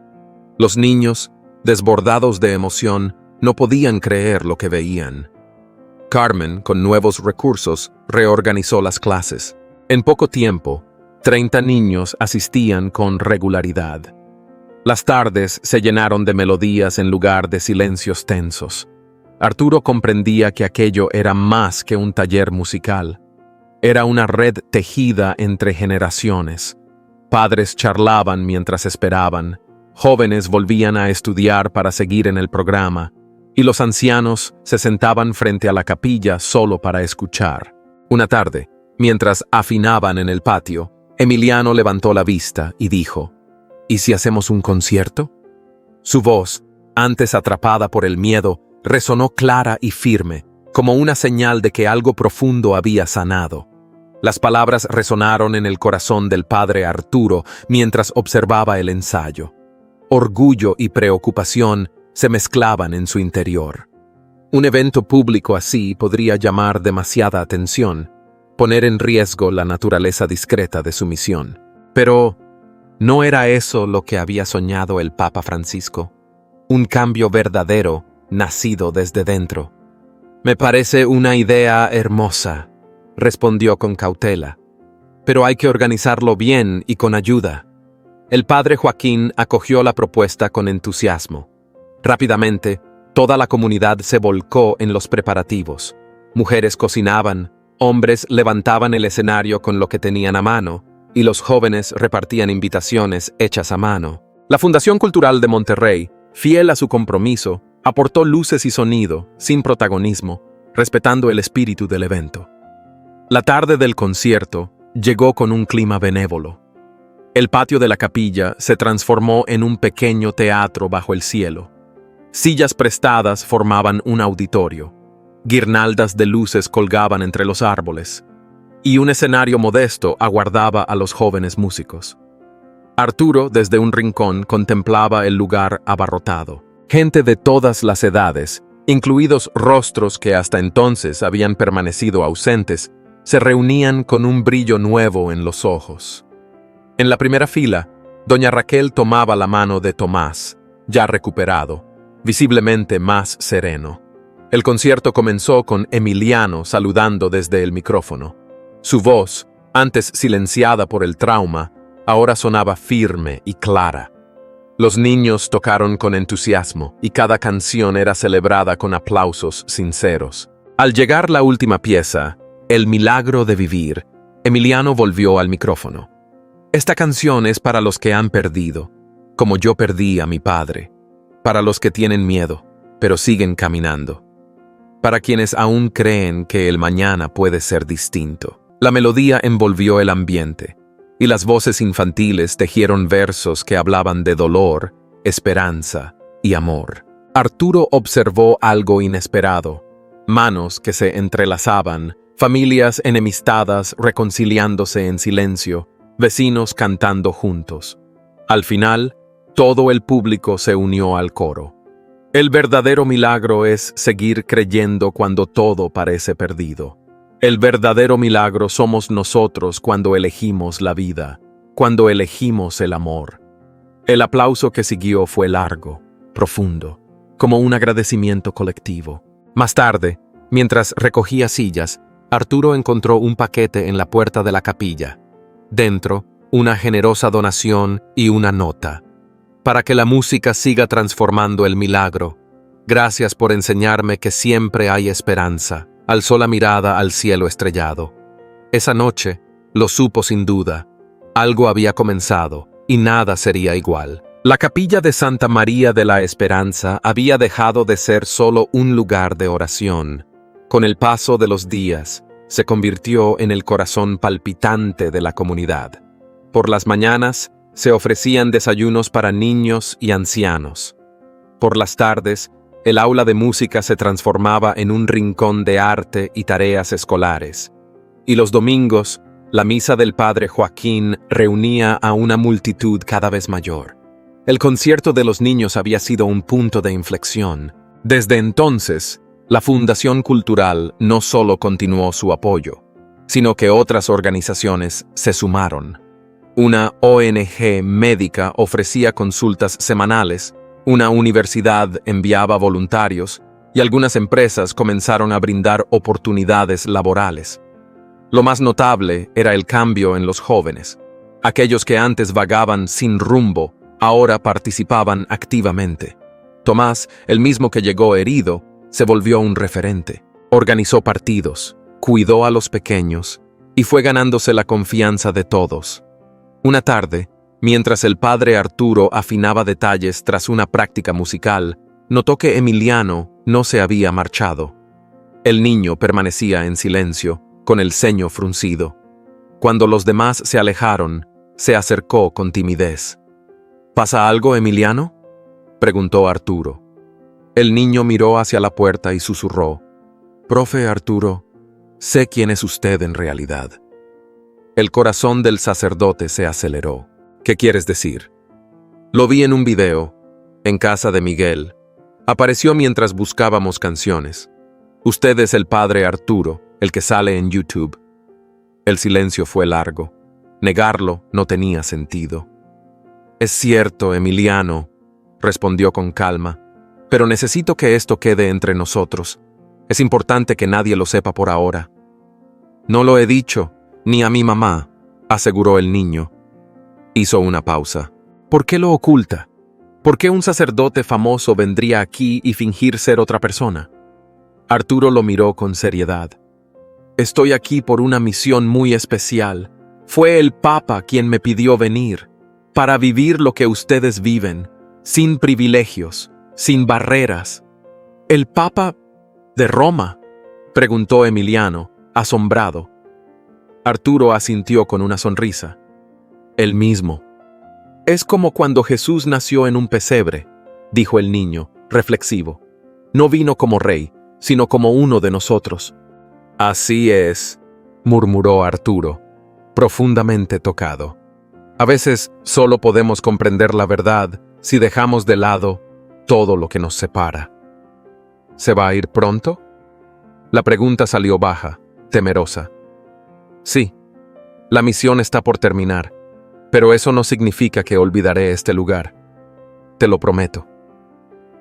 Los niños, desbordados de emoción, no podían creer lo que veían. Carmen, con nuevos recursos, reorganizó las clases. En poco tiempo, 30 niños asistían con regularidad. Las tardes se llenaron de melodías en lugar de silencios tensos. Arturo comprendía que aquello era más que un taller musical. Era una red tejida entre generaciones. Padres charlaban mientras esperaban, jóvenes volvían a estudiar para seguir en el programa, y los ancianos se sentaban frente a la capilla solo para escuchar. Una tarde, mientras afinaban en el patio, Emiliano levantó la vista y dijo: ¿Y si hacemos un concierto? Su voz, antes atrapada por el miedo, resonó clara y firme, como una señal de que algo profundo había sanado. Las palabras resonaron en el corazón del padre Arturo mientras observaba el ensayo. Orgullo y preocupación se mezclaban en su interior. Un evento público así podría llamar demasiada atención, poner en riesgo la naturaleza discreta de su misión. Pero ¿no era eso lo que había soñado el Papa Francisco? Un cambio verdadero, nacido desde dentro. «Me parece una idea hermosa», respondió con cautela. «Pero hay que organizarlo bien y con ayuda». El padre Joaquín acogió la propuesta con entusiasmo. Rápidamente, toda la comunidad se volcó en los preparativos. Mujeres cocinaban, hombres levantaban el escenario con lo que tenían a mano, y los jóvenes repartían invitaciones hechas a mano. La Fundación Cultural de Monterrey, fiel a su compromiso, aportó luces y sonido, sin protagonismo, respetando el espíritu del evento. La tarde del concierto llegó con un clima benévolo. El patio de la capilla se transformó en un pequeño teatro bajo el cielo. Sillas prestadas formaban un auditorio. Guirnaldas de luces colgaban entre los árboles. Y un escenario modesto aguardaba a los jóvenes músicos. Arturo, desde un rincón, contemplaba el lugar abarrotado. Gente de todas las edades, incluidos rostros que hasta entonces habían permanecido ausentes, se reunían con un brillo nuevo en los ojos. En la primera fila, doña Raquel tomaba la mano de Tomás, ya recuperado, visiblemente más sereno. El concierto comenzó con Emiliano saludando desde el micrófono. Su voz, antes silenciada por el trauma, ahora sonaba firme y clara. Los niños tocaron con entusiasmo y cada canción era celebrada con aplausos sinceros. Al llegar la última pieza, El milagro de vivir, Emiliano volvió al micrófono. Esta canción es para los que han perdido, como yo perdí a mi padre, para los que tienen miedo, pero siguen caminando, para quienes aún creen que el mañana puede ser distinto. La melodía envolvió el ambiente, y las voces infantiles tejieron versos que hablaban de dolor, esperanza y amor. Arturo observó algo inesperado: manos que se entrelazaban, familias enemistadas reconciliándose en silencio, vecinos cantando juntos. Al final, todo el público se unió al coro. El verdadero milagro es seguir creyendo cuando todo parece perdido. El verdadero milagro somos nosotros cuando elegimos la vida, cuando elegimos el amor. El aplauso que siguió fue largo, profundo, como un agradecimiento colectivo. Más tarde, mientras recogía sillas, Arturo encontró un paquete en la puerta de la capilla. Dentro, una generosa donación y una nota. Para que la música siga transformando el milagro. Gracias por enseñarme que siempre hay esperanza. Alzó la mirada al cielo estrellado. Esa noche, lo supo sin duda. Algo había comenzado y nada sería igual. La capilla de Santa María de la Esperanza había dejado de ser solo un lugar de oración. Con el paso de los días, se convirtió en el corazón palpitante de la comunidad. Por las mañanas, se ofrecían desayunos para niños y ancianos. Por las tardes, el aula de música se transformaba en un rincón de arte y tareas escolares. Y los domingos, la misa del padre Joaquín reunía a una multitud cada vez mayor. El concierto de los niños había sido un punto de inflexión. Desde entonces, la Fundación Cultural no solo continuó su apoyo, sino que otras organizaciones se sumaron. Una ONG médica ofrecía consultas semanales, una universidad enviaba voluntarios y algunas empresas comenzaron a brindar oportunidades laborales. Lo más notable era el cambio en los jóvenes. Aquellos que antes vagaban sin rumbo, ahora participaban activamente. Tomás, el mismo que llegó herido, se volvió un referente. Organizó partidos, cuidó a los pequeños y fue ganándose la confianza de todos. Una tarde, mientras el padre Arturo afinaba detalles tras una práctica musical, notó que Emiliano no se había marchado. El niño permanecía en silencio, con el ceño fruncido. Cuando los demás se alejaron, se acercó con timidez. ¿Pasa algo, Emiliano?, preguntó Arturo. El niño miró hacia la puerta y susurró: «Profe Arturo, sé quién es usted en realidad». El corazón del sacerdote se aceleró. «¿Qué quieres decir?» «Lo vi en un video, en casa de Miguel. Apareció mientras buscábamos canciones. Usted es el padre Arturo, el que sale en YouTube». El silencio fue largo. Negarlo no tenía sentido. «Es cierto, Emiliano», respondió con calma, «pero necesito que esto quede entre nosotros. Es importante que nadie lo sepa por ahora». «No lo he dicho, ni a mi mamá», aseguró el niño. Hizo una pausa. «¿Por qué lo oculta? ¿Por qué un sacerdote famoso vendría aquí y fingir ser otra persona?» Arturo lo miró con seriedad. «Estoy aquí por una misión muy especial. Fue el Papa quien me pidió venir, para vivir lo que ustedes viven, sin privilegios, sin barreras». «¿El Papa de Roma?», preguntó Emiliano, asombrado. Arturo asintió con una sonrisa. «El mismo». «Es como cuando Jesús nació en un pesebre», dijo el niño, reflexivo. «No vino como rey, sino como uno de nosotros». «Así es», murmuró Arturo, profundamente tocado. «A veces solo podemos comprender la verdad si dejamos de lado todo lo que nos separa». «¿Se va a ir pronto?», la pregunta salió baja, temerosa. «Sí, la misión está por terminar, pero eso no significa que olvidaré este lugar. Te lo prometo».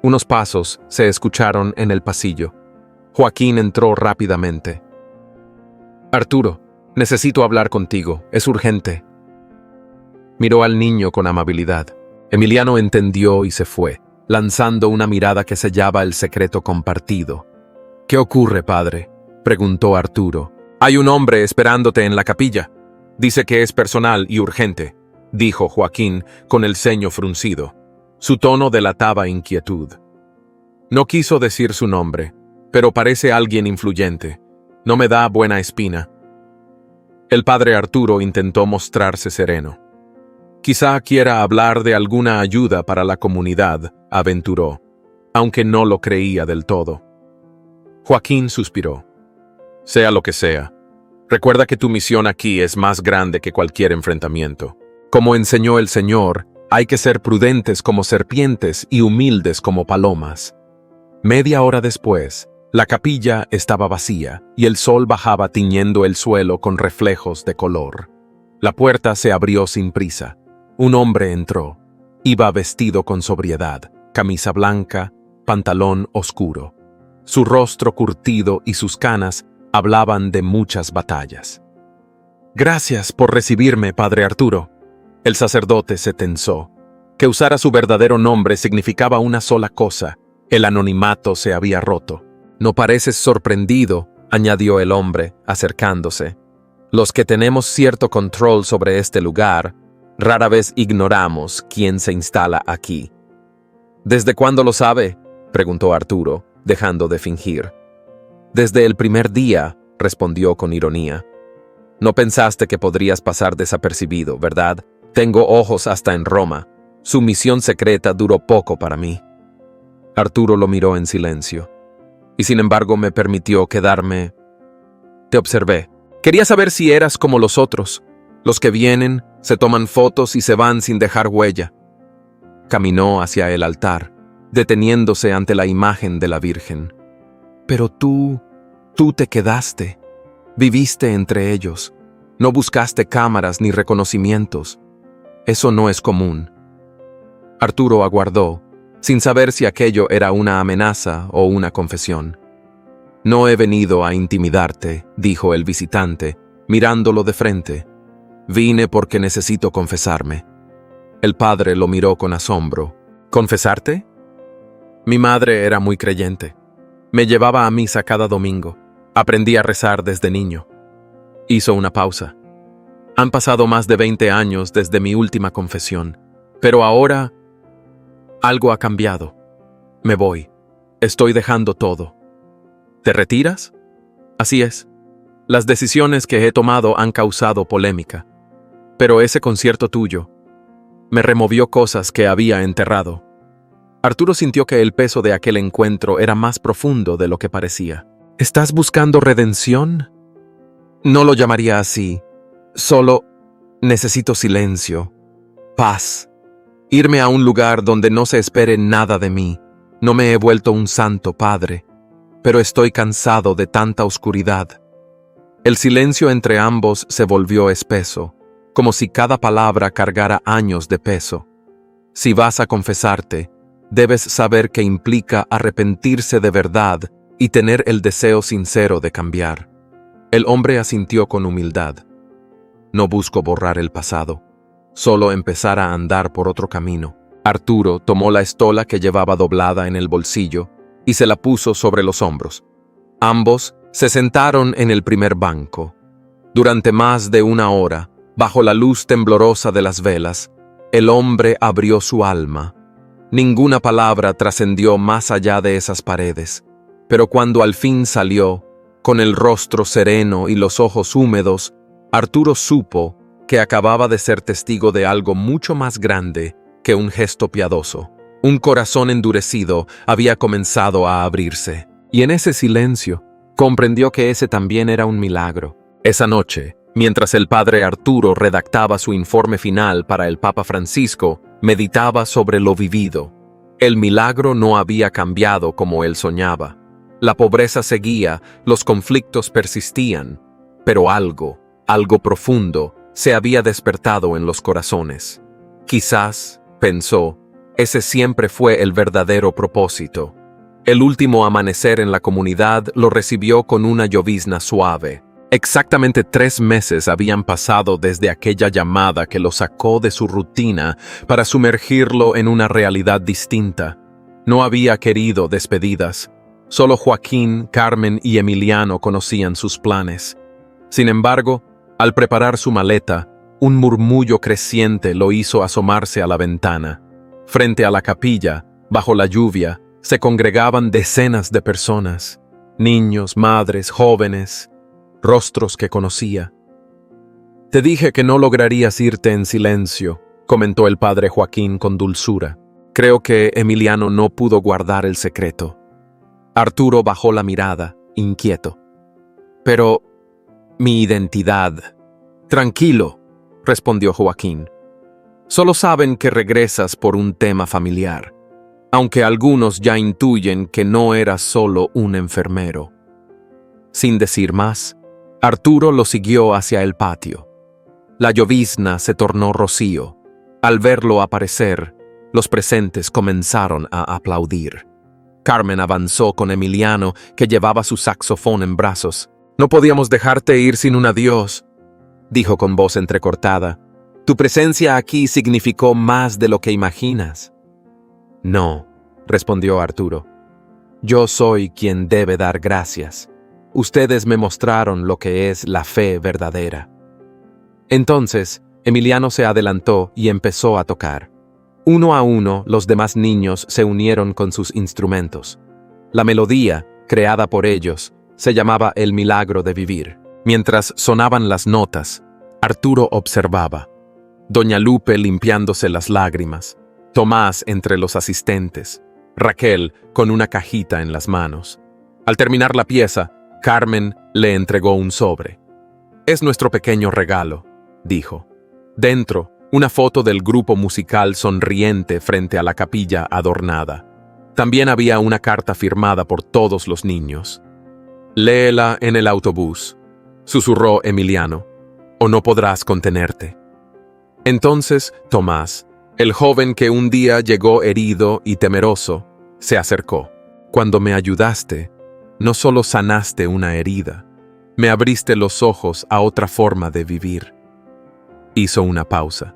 Unos pasos se escucharon en el pasillo. Joaquín entró rápidamente. «Arturo, necesito hablar contigo, es urgente». Miró al niño con amabilidad. Emiliano entendió y se fue, lanzando una mirada que sellaba el secreto compartido. «¿Qué ocurre, padre?», preguntó Arturo. «Hay un hombre esperándote en la capilla. Dice que es personal y urgente», dijo Joaquín con el ceño fruncido. Su tono delataba inquietud. No quiso decir su nombre, pero parece alguien influyente. No me da buena espina. El padre Arturo intentó mostrarse sereno. «Quizá quiera hablar de alguna ayuda para la comunidad», aventuró, aunque no lo creía del todo. Joaquín suspiró. «Sea lo que sea, recuerda que tu misión aquí es más grande que cualquier enfrentamiento. Como enseñó el Señor, hay que ser prudentes como serpientes y humildes como palomas». Media hora después, la capilla estaba vacía y el sol bajaba tiñendo el suelo con reflejos de color. La puerta se abrió sin prisa. Un hombre entró. Iba vestido con sobriedad, camisa blanca, pantalón oscuro. Su rostro curtido y sus canas hablaban de muchas batallas. «Gracias por recibirme, padre Arturo». El sacerdote se tensó. Que usara su verdadero nombre significaba una sola cosa: el anonimato se había roto. «No pareces sorprendido», añadió el hombre, acercándose. «Los que tenemos cierto control sobre este lugar, rara vez ignoramos quién se instala aquí». «¿Desde cuándo lo sabe?», preguntó Arturo, dejando de fingir. «Desde el primer día», respondió con ironía. «No pensaste que podrías pasar desapercibido, ¿verdad? Tengo ojos hasta en Roma. Su misión secreta duró poco para mí». Arturo lo miró en silencio. «Y sin embargo me permitió quedarme». «Te observé. Quería saber si eras como los otros, los que vienen, se toman fotos y se van sin dejar huella». Caminó hacia el altar, deteniéndose ante la imagen de la Virgen. «Pero tú te quedaste. Viviste entre ellos. No buscaste cámaras ni reconocimientos. Eso no es común. Arturo aguardó, sin saber si aquello era una amenaza o una confesión. No he venido a intimidarte, dijo el visitante, mirándolo de frente. Vine porque necesito confesarme. El padre lo miró con asombro. ¿Confesarte? Mi madre era muy creyente. Me llevaba a misa cada domingo. Aprendí a rezar desde niño. Hizo una pausa. Han pasado más de 20 años desde mi última confesión, pero ahora algo ha cambiado. Me voy. Estoy dejando todo. ¿Te retiras? Así es. Las decisiones que he tomado han causado polémica, pero ese concierto tuyo me removió cosas que había enterrado. Arturo sintió que el peso de aquel encuentro era más profundo de lo que parecía. ¿Estás buscando redención? No lo llamaría así. Solo necesito silencio, paz, irme a un lugar donde no se espere nada de mí. No me he vuelto un santo, padre, pero estoy cansado de tanta oscuridad. El silencio entre ambos se volvió espeso, como si cada palabra cargara años de peso. Si vas a confesarte, debes saber que implica arrepentirse de verdad y tener el deseo sincero de cambiar. El hombre asintió con humildad. No busco borrar el pasado, solo empezar a andar por otro camino. Arturo tomó la estola que llevaba doblada en el bolsillo y se la puso sobre los hombros. Ambos se sentaron en el primer banco. Durante más de una hora, bajo la luz temblorosa de las velas, el hombre abrió su alma. Ninguna palabra trascendió más allá de esas paredes, pero cuando al fin salió, con el rostro sereno y los ojos húmedos, Arturo supo que acababa de ser testigo de algo mucho más grande que un gesto piadoso. Un corazón endurecido había comenzado a abrirse, y en ese silencio comprendió que ese también era un milagro. Esa noche, mientras el padre Arturo redactaba su informe final para el Papa Francisco, meditaba sobre lo vivido. El milagro no había cambiado como él soñaba. La pobreza seguía, los conflictos persistían, pero algo profundo, se había despertado en los corazones. Quizás, pensó, ese siempre fue el verdadero propósito. El último amanecer en la comunidad lo recibió con una llovizna suave. Exactamente 3 meses habían pasado desde aquella llamada que lo sacó de su rutina para sumergirlo en una realidad distinta. No había querido despedidas. Solo Joaquín, Carmen y Emiliano conocían sus planes. Sin embargo, al preparar su maleta, un murmullo creciente lo hizo asomarse a la ventana. Frente a la capilla, bajo la lluvia, se congregaban decenas de personas, niños, madres, jóvenes, rostros que conocía. «Te dije que no lograrías irte en silencio», comentó el padre Joaquín con dulzura. Creo que Emiliano no pudo guardar el secreto. Arturo bajó la mirada, inquieto. «Pero mi identidad». «Tranquilo», respondió Joaquín. «Solo saben que regresas por un tema familiar, aunque algunos ya intuyen que no eras solo un enfermero». Sin decir más, Arturo lo siguió hacia el patio. La llovizna se tornó rocío. Al verlo aparecer, los presentes comenzaron a aplaudir. Carmen avanzó con Emiliano, que llevaba su saxofón en brazos. «No podíamos dejarte ir sin un adiós», dijo con voz entrecortada. «Tu presencia aquí significó más de lo que imaginas». «No», respondió Arturo. «Yo soy quien debe dar gracias. Ustedes me mostraron lo que es la fe verdadera». Entonces, Emiliano se adelantó y empezó a tocar. Uno a uno, los demás niños se unieron con sus instrumentos. La melodía, creada por ellos, se llamaba El Milagro de Vivir. Mientras sonaban las notas, Arturo observaba. Doña Lupe limpiándose las lágrimas, Tomás entre los asistentes, Raquel con una cajita en las manos. Al terminar la pieza, Carmen le entregó un sobre. «Es nuestro pequeño regalo», dijo. Dentro, una foto del grupo musical sonriente frente a la capilla adornada. También había una carta firmada por todos los niños. «Léela en el autobús», susurró Emiliano. o no podrás contenerte. Entonces Tomás, el joven que un día llegó herido y temeroso, se acercó. Cuando me ayudaste, no solo sanaste una herida, me abriste los ojos a otra forma de vivir. Hizo una pausa.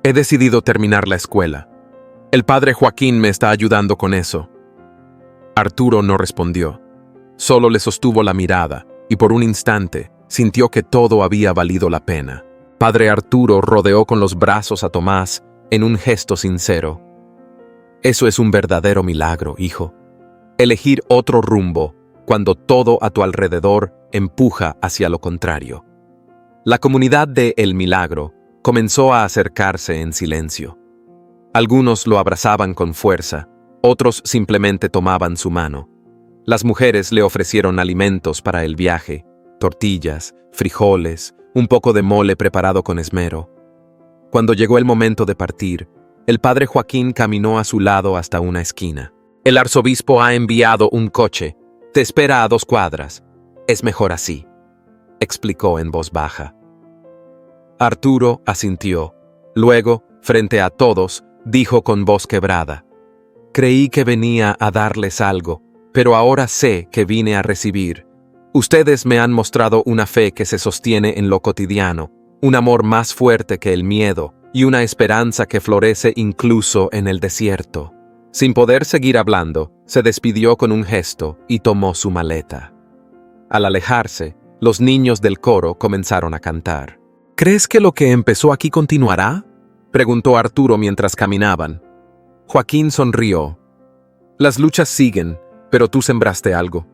He decidido terminar la escuela. El padre Joaquín me está ayudando con eso. Arturo no respondió. Solo le sostuvo la mirada y por un instante sintió que todo había valido la pena. Padre Arturo rodeó con los brazos a Tomás en un gesto sincero. Eso es un verdadero milagro, hijo. Elegir otro rumbo cuando todo a tu alrededor empuja hacia lo contrario. La comunidad de El Milagro comenzó a acercarse en silencio. Algunos lo abrazaban con fuerza, otros simplemente tomaban su mano. Las mujeres le ofrecieron alimentos para el viaje, tortillas, frijoles, un poco de mole preparado con esmero. Cuando llegó el momento de partir, el padre Joaquín caminó a su lado hasta una esquina. El arzobispo ha enviado un coche. Te espera a 2 cuadras. Es mejor así, explicó en voz baja. Arturo asintió. Luego, frente a todos, dijo con voz quebrada: creí que venía a darles algo, pero ahora sé que vine a recibir. Ustedes me han mostrado una fe que se sostiene en lo cotidiano, un amor más fuerte que el miedo y una esperanza que florece incluso en el desierto. Sin poder seguir hablando, se despidió con un gesto y tomó su maleta. Al alejarse, los niños del coro comenzaron a cantar. ¿Crees que lo que empezó aquí continuará?, preguntó Arturo mientras caminaban. Joaquín sonrió. Las luchas siguen, pero tú sembraste algo.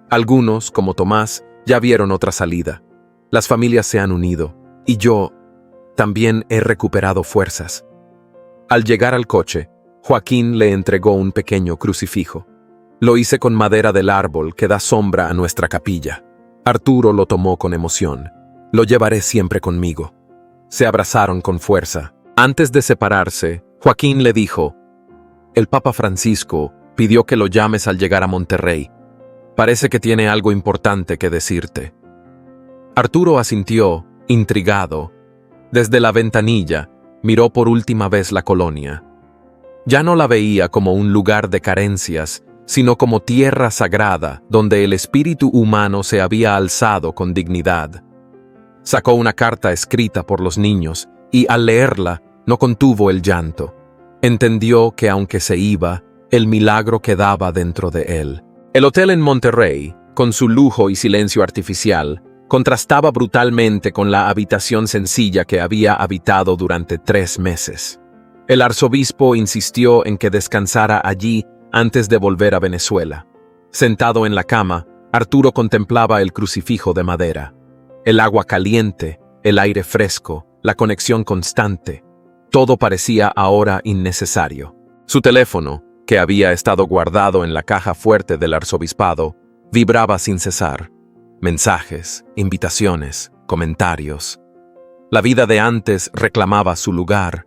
Algunos, como Tomás, ya vieron otra salida. Las familias se han unido, y yo también he recuperado fuerzas. Al llegar al coche, Joaquín le entregó un pequeño crucifijo. Lo hice con madera del árbol que da sombra a nuestra capilla. Arturo lo tomó con emoción. Lo llevaré siempre conmigo. Se abrazaron con fuerza. Antes de separarse, Joaquín le dijo: el Papa Francisco pidió que lo llames al llegar a Monterrey. Parece que tiene algo importante que decirte. Arturo asintió, intrigado. Desde la ventanilla, miró por última vez la colonia. Ya no la veía como un lugar de carencias, sino como tierra sagrada donde el espíritu humano se había alzado con dignidad. Sacó una carta escrita por los niños y al leerla no contuvo el llanto. Entendió que aunque se iba, el milagro quedaba dentro de él. El hotel en Monterrey, con su lujo y silencio artificial, contrastaba brutalmente con la habitación sencilla que había habitado durante 3 meses. El arzobispo insistió en que descansara allí antes de volver a Venezuela. Sentado en la cama, Arturo contemplaba el crucifijo de madera. El agua caliente, el aire fresco, la conexión constante. Todo parecía ahora innecesario. Su teléfono, que había estado guardado en la caja fuerte del arzobispado, vibraba sin cesar. Mensajes, invitaciones, comentarios. La vida de antes reclamaba su lugar,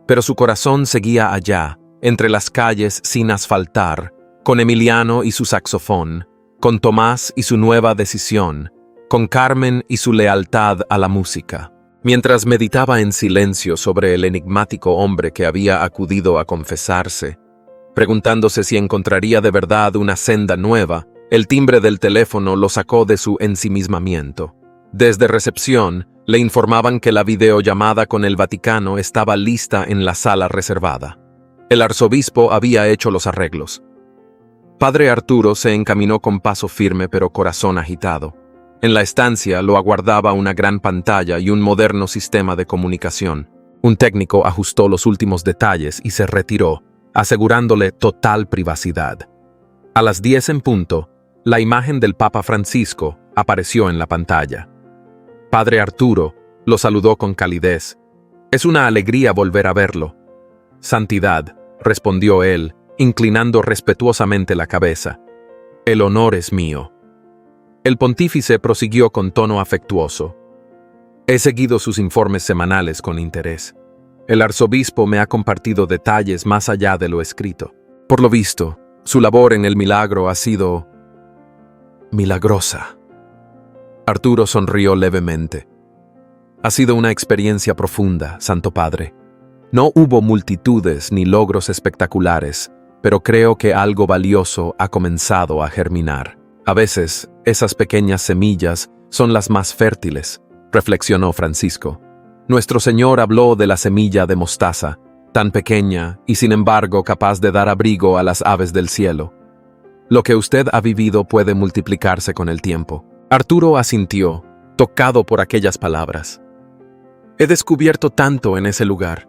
pero su corazón seguía allá, entre las calles sin asfaltar, con Emiliano y su saxofón, con Tomás y su nueva decisión, con Carmen y su lealtad a la música. Mientras meditaba en silencio sobre el enigmático hombre que había acudido a confesarse, preguntándose si encontraría de verdad una senda nueva, el timbre del teléfono lo sacó de su ensimismamiento. Desde recepción, le informaban que la videollamada con el Vaticano estaba lista en la sala reservada. El arzobispo había hecho los arreglos. Padre Arturo se encaminó con paso firme pero corazón agitado. En la estancia lo aguardaba una gran pantalla y un moderno sistema de comunicación. Un técnico ajustó los últimos detalles y se retiró, asegurándole total privacidad. A las 10 en punto, la imagen del Papa Francisco apareció en la pantalla. Padre Arturo lo saludó con calidez. Es una alegría volver a verlo. Santidad, respondió él, inclinando respetuosamente la cabeza. El honor es mío. El pontífice prosiguió con tono afectuoso. He seguido sus informes semanales con interés. El arzobispo me ha compartido detalles más allá de lo escrito. Por lo visto, su labor en el milagro ha sido milagrosa. Arturo sonrió levemente. Ha sido una experiencia profunda, Santo Padre. No hubo multitudes ni logros espectaculares, pero creo que algo valioso ha comenzado a germinar. A veces, esas pequeñas semillas son las más fértiles, reflexionó Francisco. Nuestro Señor habló de la semilla de mostaza, tan pequeña y sin embargo capaz de dar abrigo a las aves del cielo. Lo que usted ha vivido puede multiplicarse con el tiempo. Arturo asintió, tocado por aquellas palabras. He descubierto tanto en ese lugar.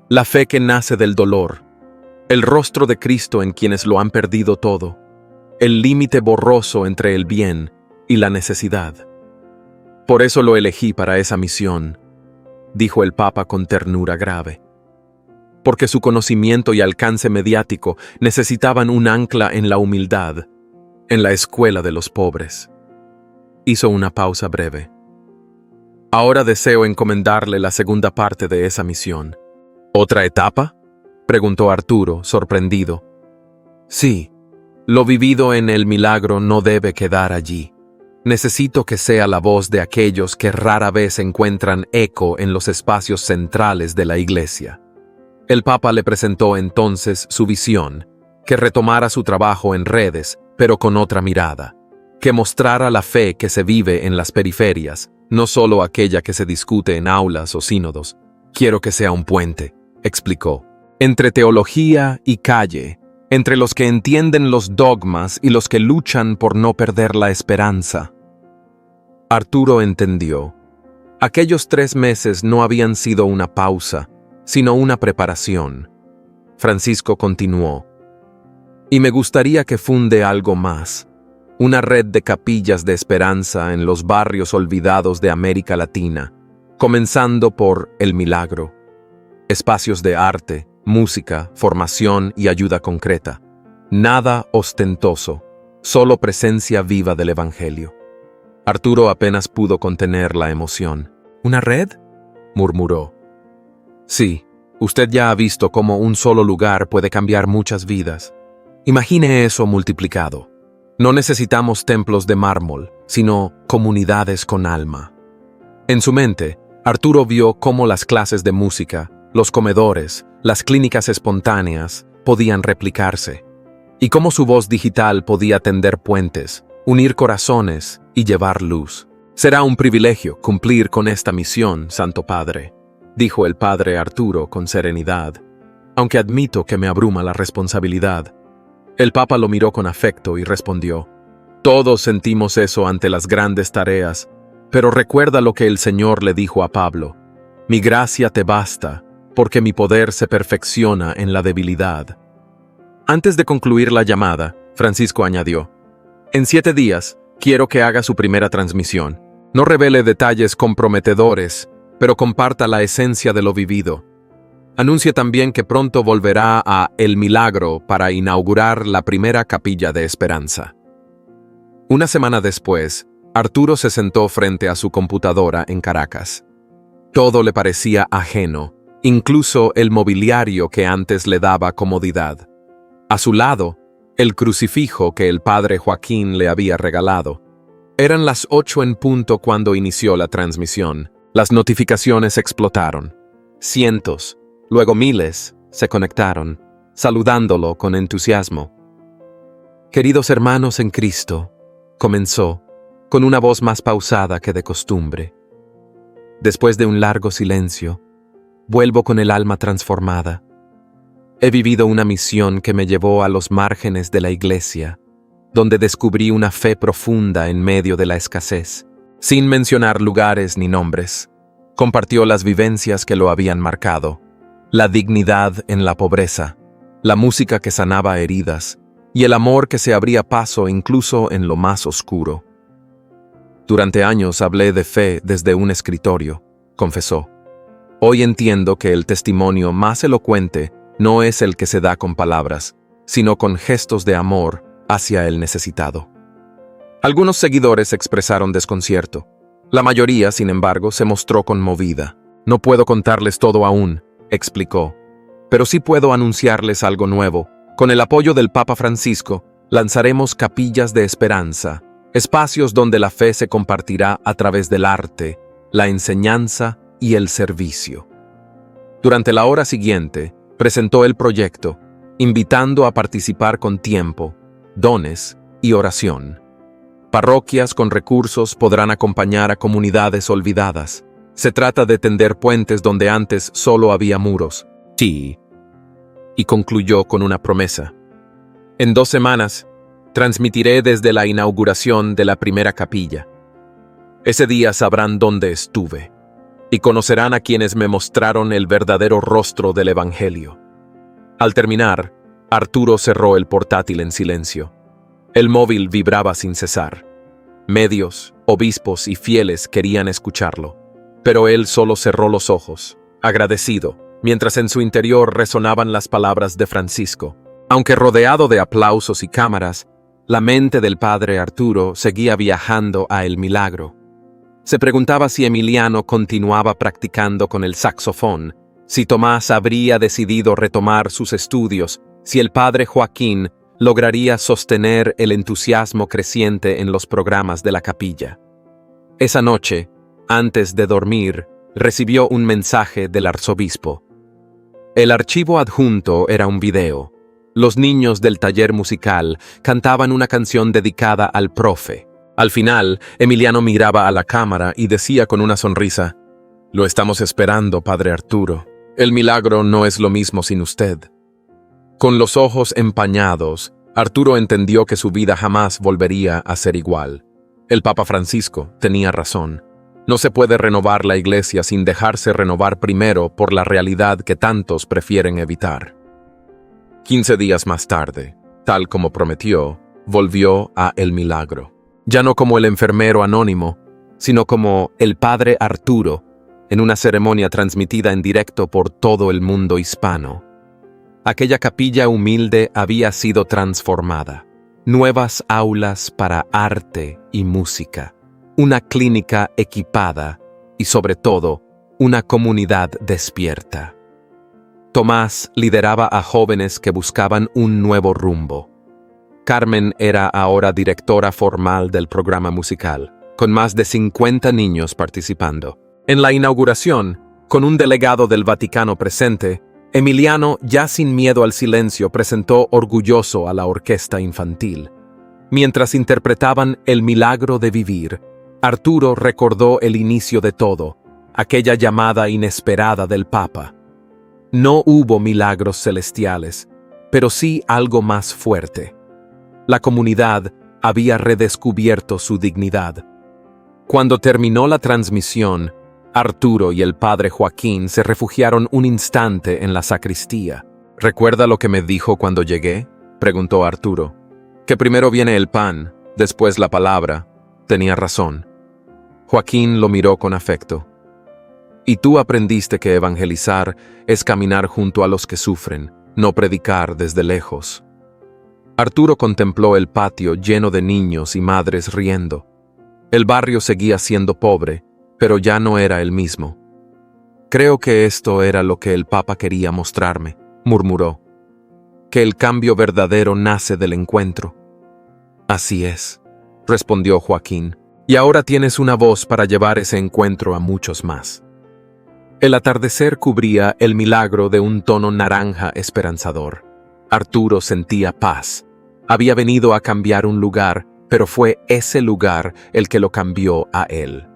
La fe que nace del dolor, el rostro de Cristo en quienes lo han perdido todo, el límite borroso entre el bien y la necesidad. Por eso lo elegí para esa misión, dijo el Papa con ternura grave. Porque su conocimiento y alcance mediático necesitaban un ancla en la humildad, en la escuela de los pobres. Hizo una pausa breve. Ahora deseo encomendarle la segunda parte de esa misión. ¿Otra etapa?, preguntó Arturo, sorprendido. Sí, lo vivido en el milagro no debe quedar allí. Necesito que sea la voz de aquellos que rara vez encuentran eco en los espacios centrales de la Iglesia. El Papa le presentó entonces su visión, que retomara su trabajo en redes, pero con otra mirada, que mostrara la fe que se vive en las periferias, no solo aquella que se discute en aulas o sínodos. Quiero que sea un puente, explicó, entre teología y calle, entre los que entienden los dogmas y los que luchan por no perder la esperanza. Arturo entendió. Aquellos 3 meses no habían sido una pausa, sino una preparación. Francisco continuó. Y me gustaría que funde algo más, una red de capillas de esperanza en los barrios olvidados de América Latina, comenzando por El Milagro. Espacios de arte, música, formación y ayuda concreta. Nada ostentoso, solo presencia viva del Evangelio. Arturo apenas pudo contener la emoción. ¿Una red?, murmuró. Sí, usted ya ha visto cómo un solo lugar puede cambiar muchas vidas. Imagine eso multiplicado. No necesitamos templos de mármol, sino comunidades con alma. En su mente, Arturo vio cómo las clases de música, los comedores, las clínicas espontáneas podían replicarse, y cómo su voz digital podía tender puentes, unir corazones y llevar luz. Será un privilegio cumplir con esta misión, Santo Padre, dijo el padre Arturo con serenidad, aunque admito que me abruma la responsabilidad. El Papa lo miró con afecto y respondió, todos sentimos eso ante las grandes tareas, pero recuerda lo que el Señor le dijo a Pablo, mi gracia te basta, porque mi poder se perfecciona en la debilidad. Antes de concluir la llamada, Francisco añadió, en 7 días, quiero que haga su primera transmisión. No revele detalles comprometedores, pero comparta la esencia de lo vivido. Anuncie también que pronto volverá a El Milagro para inaugurar la primera capilla de esperanza. Una semana después, Arturo se sentó frente a su computadora en Caracas. Todo le parecía ajeno, incluso el mobiliario que antes le daba comodidad. A su lado, el crucifijo que el padre Joaquín le había regalado. Eran las 8 en punto cuando inició la transmisión. Las notificaciones explotaron. Cientos, luego miles, se conectaron, saludándolo con entusiasmo. Queridos hermanos en Cristo, comenzó, con una voz más pausada que de costumbre. Después de un largo silencio, vuelvo con el alma transformada. He vivido una misión que me llevó a los márgenes de la Iglesia, donde descubrí una fe profunda en medio de la escasez. Sin mencionar lugares ni nombres, compartió las vivencias que lo habían marcado, la dignidad en la pobreza, la música que sanaba heridas y el amor que se abría paso incluso en lo más oscuro. Durante años hablé de fe desde un escritorio, confesó. Hoy entiendo que el testimonio más elocuente no es el que se da con palabras, sino con gestos de amor hacia el necesitado. Algunos seguidores expresaron desconcierto. La mayoría, sin embargo, se mostró conmovida. No puedo contarles todo aún, explicó, pero sí puedo anunciarles algo nuevo. Con el apoyo del Papa Francisco, lanzaremos capillas de esperanza, espacios donde la fe se compartirá a través del arte, la enseñanza y el servicio. Durante la hora siguiente, presentó el proyecto, invitando a participar con tiempo, dones y oración. Parroquias con recursos podrán acompañar a comunidades olvidadas. Se trata de tender puentes donde antes solo había muros. Sí. Y concluyó con una promesa. En 2 semanas, transmitiré desde la inauguración de la primera capilla. Ese día sabrán dónde estuve y conocerán a quienes me mostraron el verdadero rostro del Evangelio. Al terminar, Arturo cerró el portátil en silencio. El móvil vibraba sin cesar. Medios, obispos y fieles querían escucharlo, pero él solo cerró los ojos, agradecido, mientras en su interior resonaban las palabras de Francisco. Aunque rodeado de aplausos y cámaras, la mente del padre Arturo seguía viajando a El Milagro. Se preguntaba si Emiliano continuaba practicando con el saxofón, si Tomás habría decidido retomar sus estudios, si el padre Joaquín lograría sostener el entusiasmo creciente en los programas de la capilla. Esa noche, antes de dormir, recibió un mensaje del arzobispo. El archivo adjunto era un video. Los niños del taller musical cantaban una canción dedicada al profe. Al final, Emiliano miraba a la cámara y decía con una sonrisa: «Lo estamos esperando, padre Arturo. El milagro no es lo mismo sin usted». Con los ojos empañados, Arturo entendió que su vida jamás volvería a ser igual. El Papa Francisco tenía razón. No se puede renovar la Iglesia sin dejarse renovar primero por la realidad que tantos prefieren evitar. 15 días más tarde, tal como prometió, volvió a El Milagro. Ya no como el enfermero anónimo, sino como el padre Arturo, en una ceremonia transmitida en directo por todo el mundo hispano. Aquella capilla humilde había sido transformada. Nuevas aulas para arte y música, una clínica equipada y, sobre todo, una comunidad despierta. Tomás lideraba a jóvenes que buscaban un nuevo rumbo. Carmen era ahora directora formal del programa musical, con más de 50 niños participando. En la inauguración, con un delegado del Vaticano presente, Emiliano, ya sin miedo al silencio, presentó orgulloso a la orquesta infantil. Mientras interpretaban El Milagro de Vivir, Arturo recordó el inicio de todo, aquella llamada inesperada del Papa. No hubo milagros celestiales, pero sí algo más fuerte. La comunidad había redescubierto su dignidad. Cuando terminó la transmisión, Arturo y el padre Joaquín se refugiaron un instante en la sacristía. «¿Recuerda lo que me dijo cuando llegué?», preguntó Arturo. «Que primero viene el pan, después la palabra». Tenía razón. Joaquín lo miró con afecto. «Y tú aprendiste que evangelizar es caminar junto a los que sufren, no predicar desde lejos». Arturo contempló el patio lleno de niños y madres riendo. El barrio seguía siendo pobre, pero ya no era el mismo. «Creo que esto era lo que el Papa quería mostrarme», murmuró. «Que el cambio verdadero nace del encuentro». «Así es», respondió Joaquín, «y ahora tienes una voz para llevar ese encuentro a muchos más». El atardecer cubría El Milagro de un tono naranja esperanzador. Arturo sentía paz. Había venido a cambiar un lugar, pero fue ese lugar el que lo cambió a él.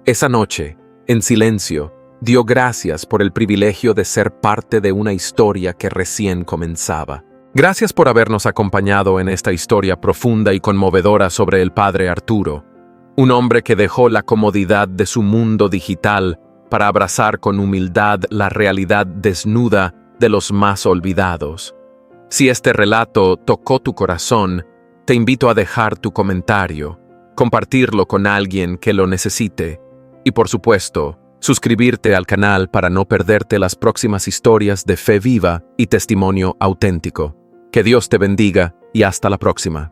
Esa noche, en silencio, dio gracias por el privilegio de ser parte de una historia que recién comenzaba. Gracias por habernos acompañado en esta historia profunda y conmovedora sobre el padre Arturo, un hombre que dejó la comodidad de su mundo digital para abrazar con humildad la realidad desnuda de los más olvidados. Si este relato tocó tu corazón, te invito a dejar tu comentario, compartirlo con alguien que lo necesite y, por supuesto, suscribirte al canal para no perderte las próximas historias de fe viva y testimonio auténtico. Que Dios te bendiga y hasta la próxima.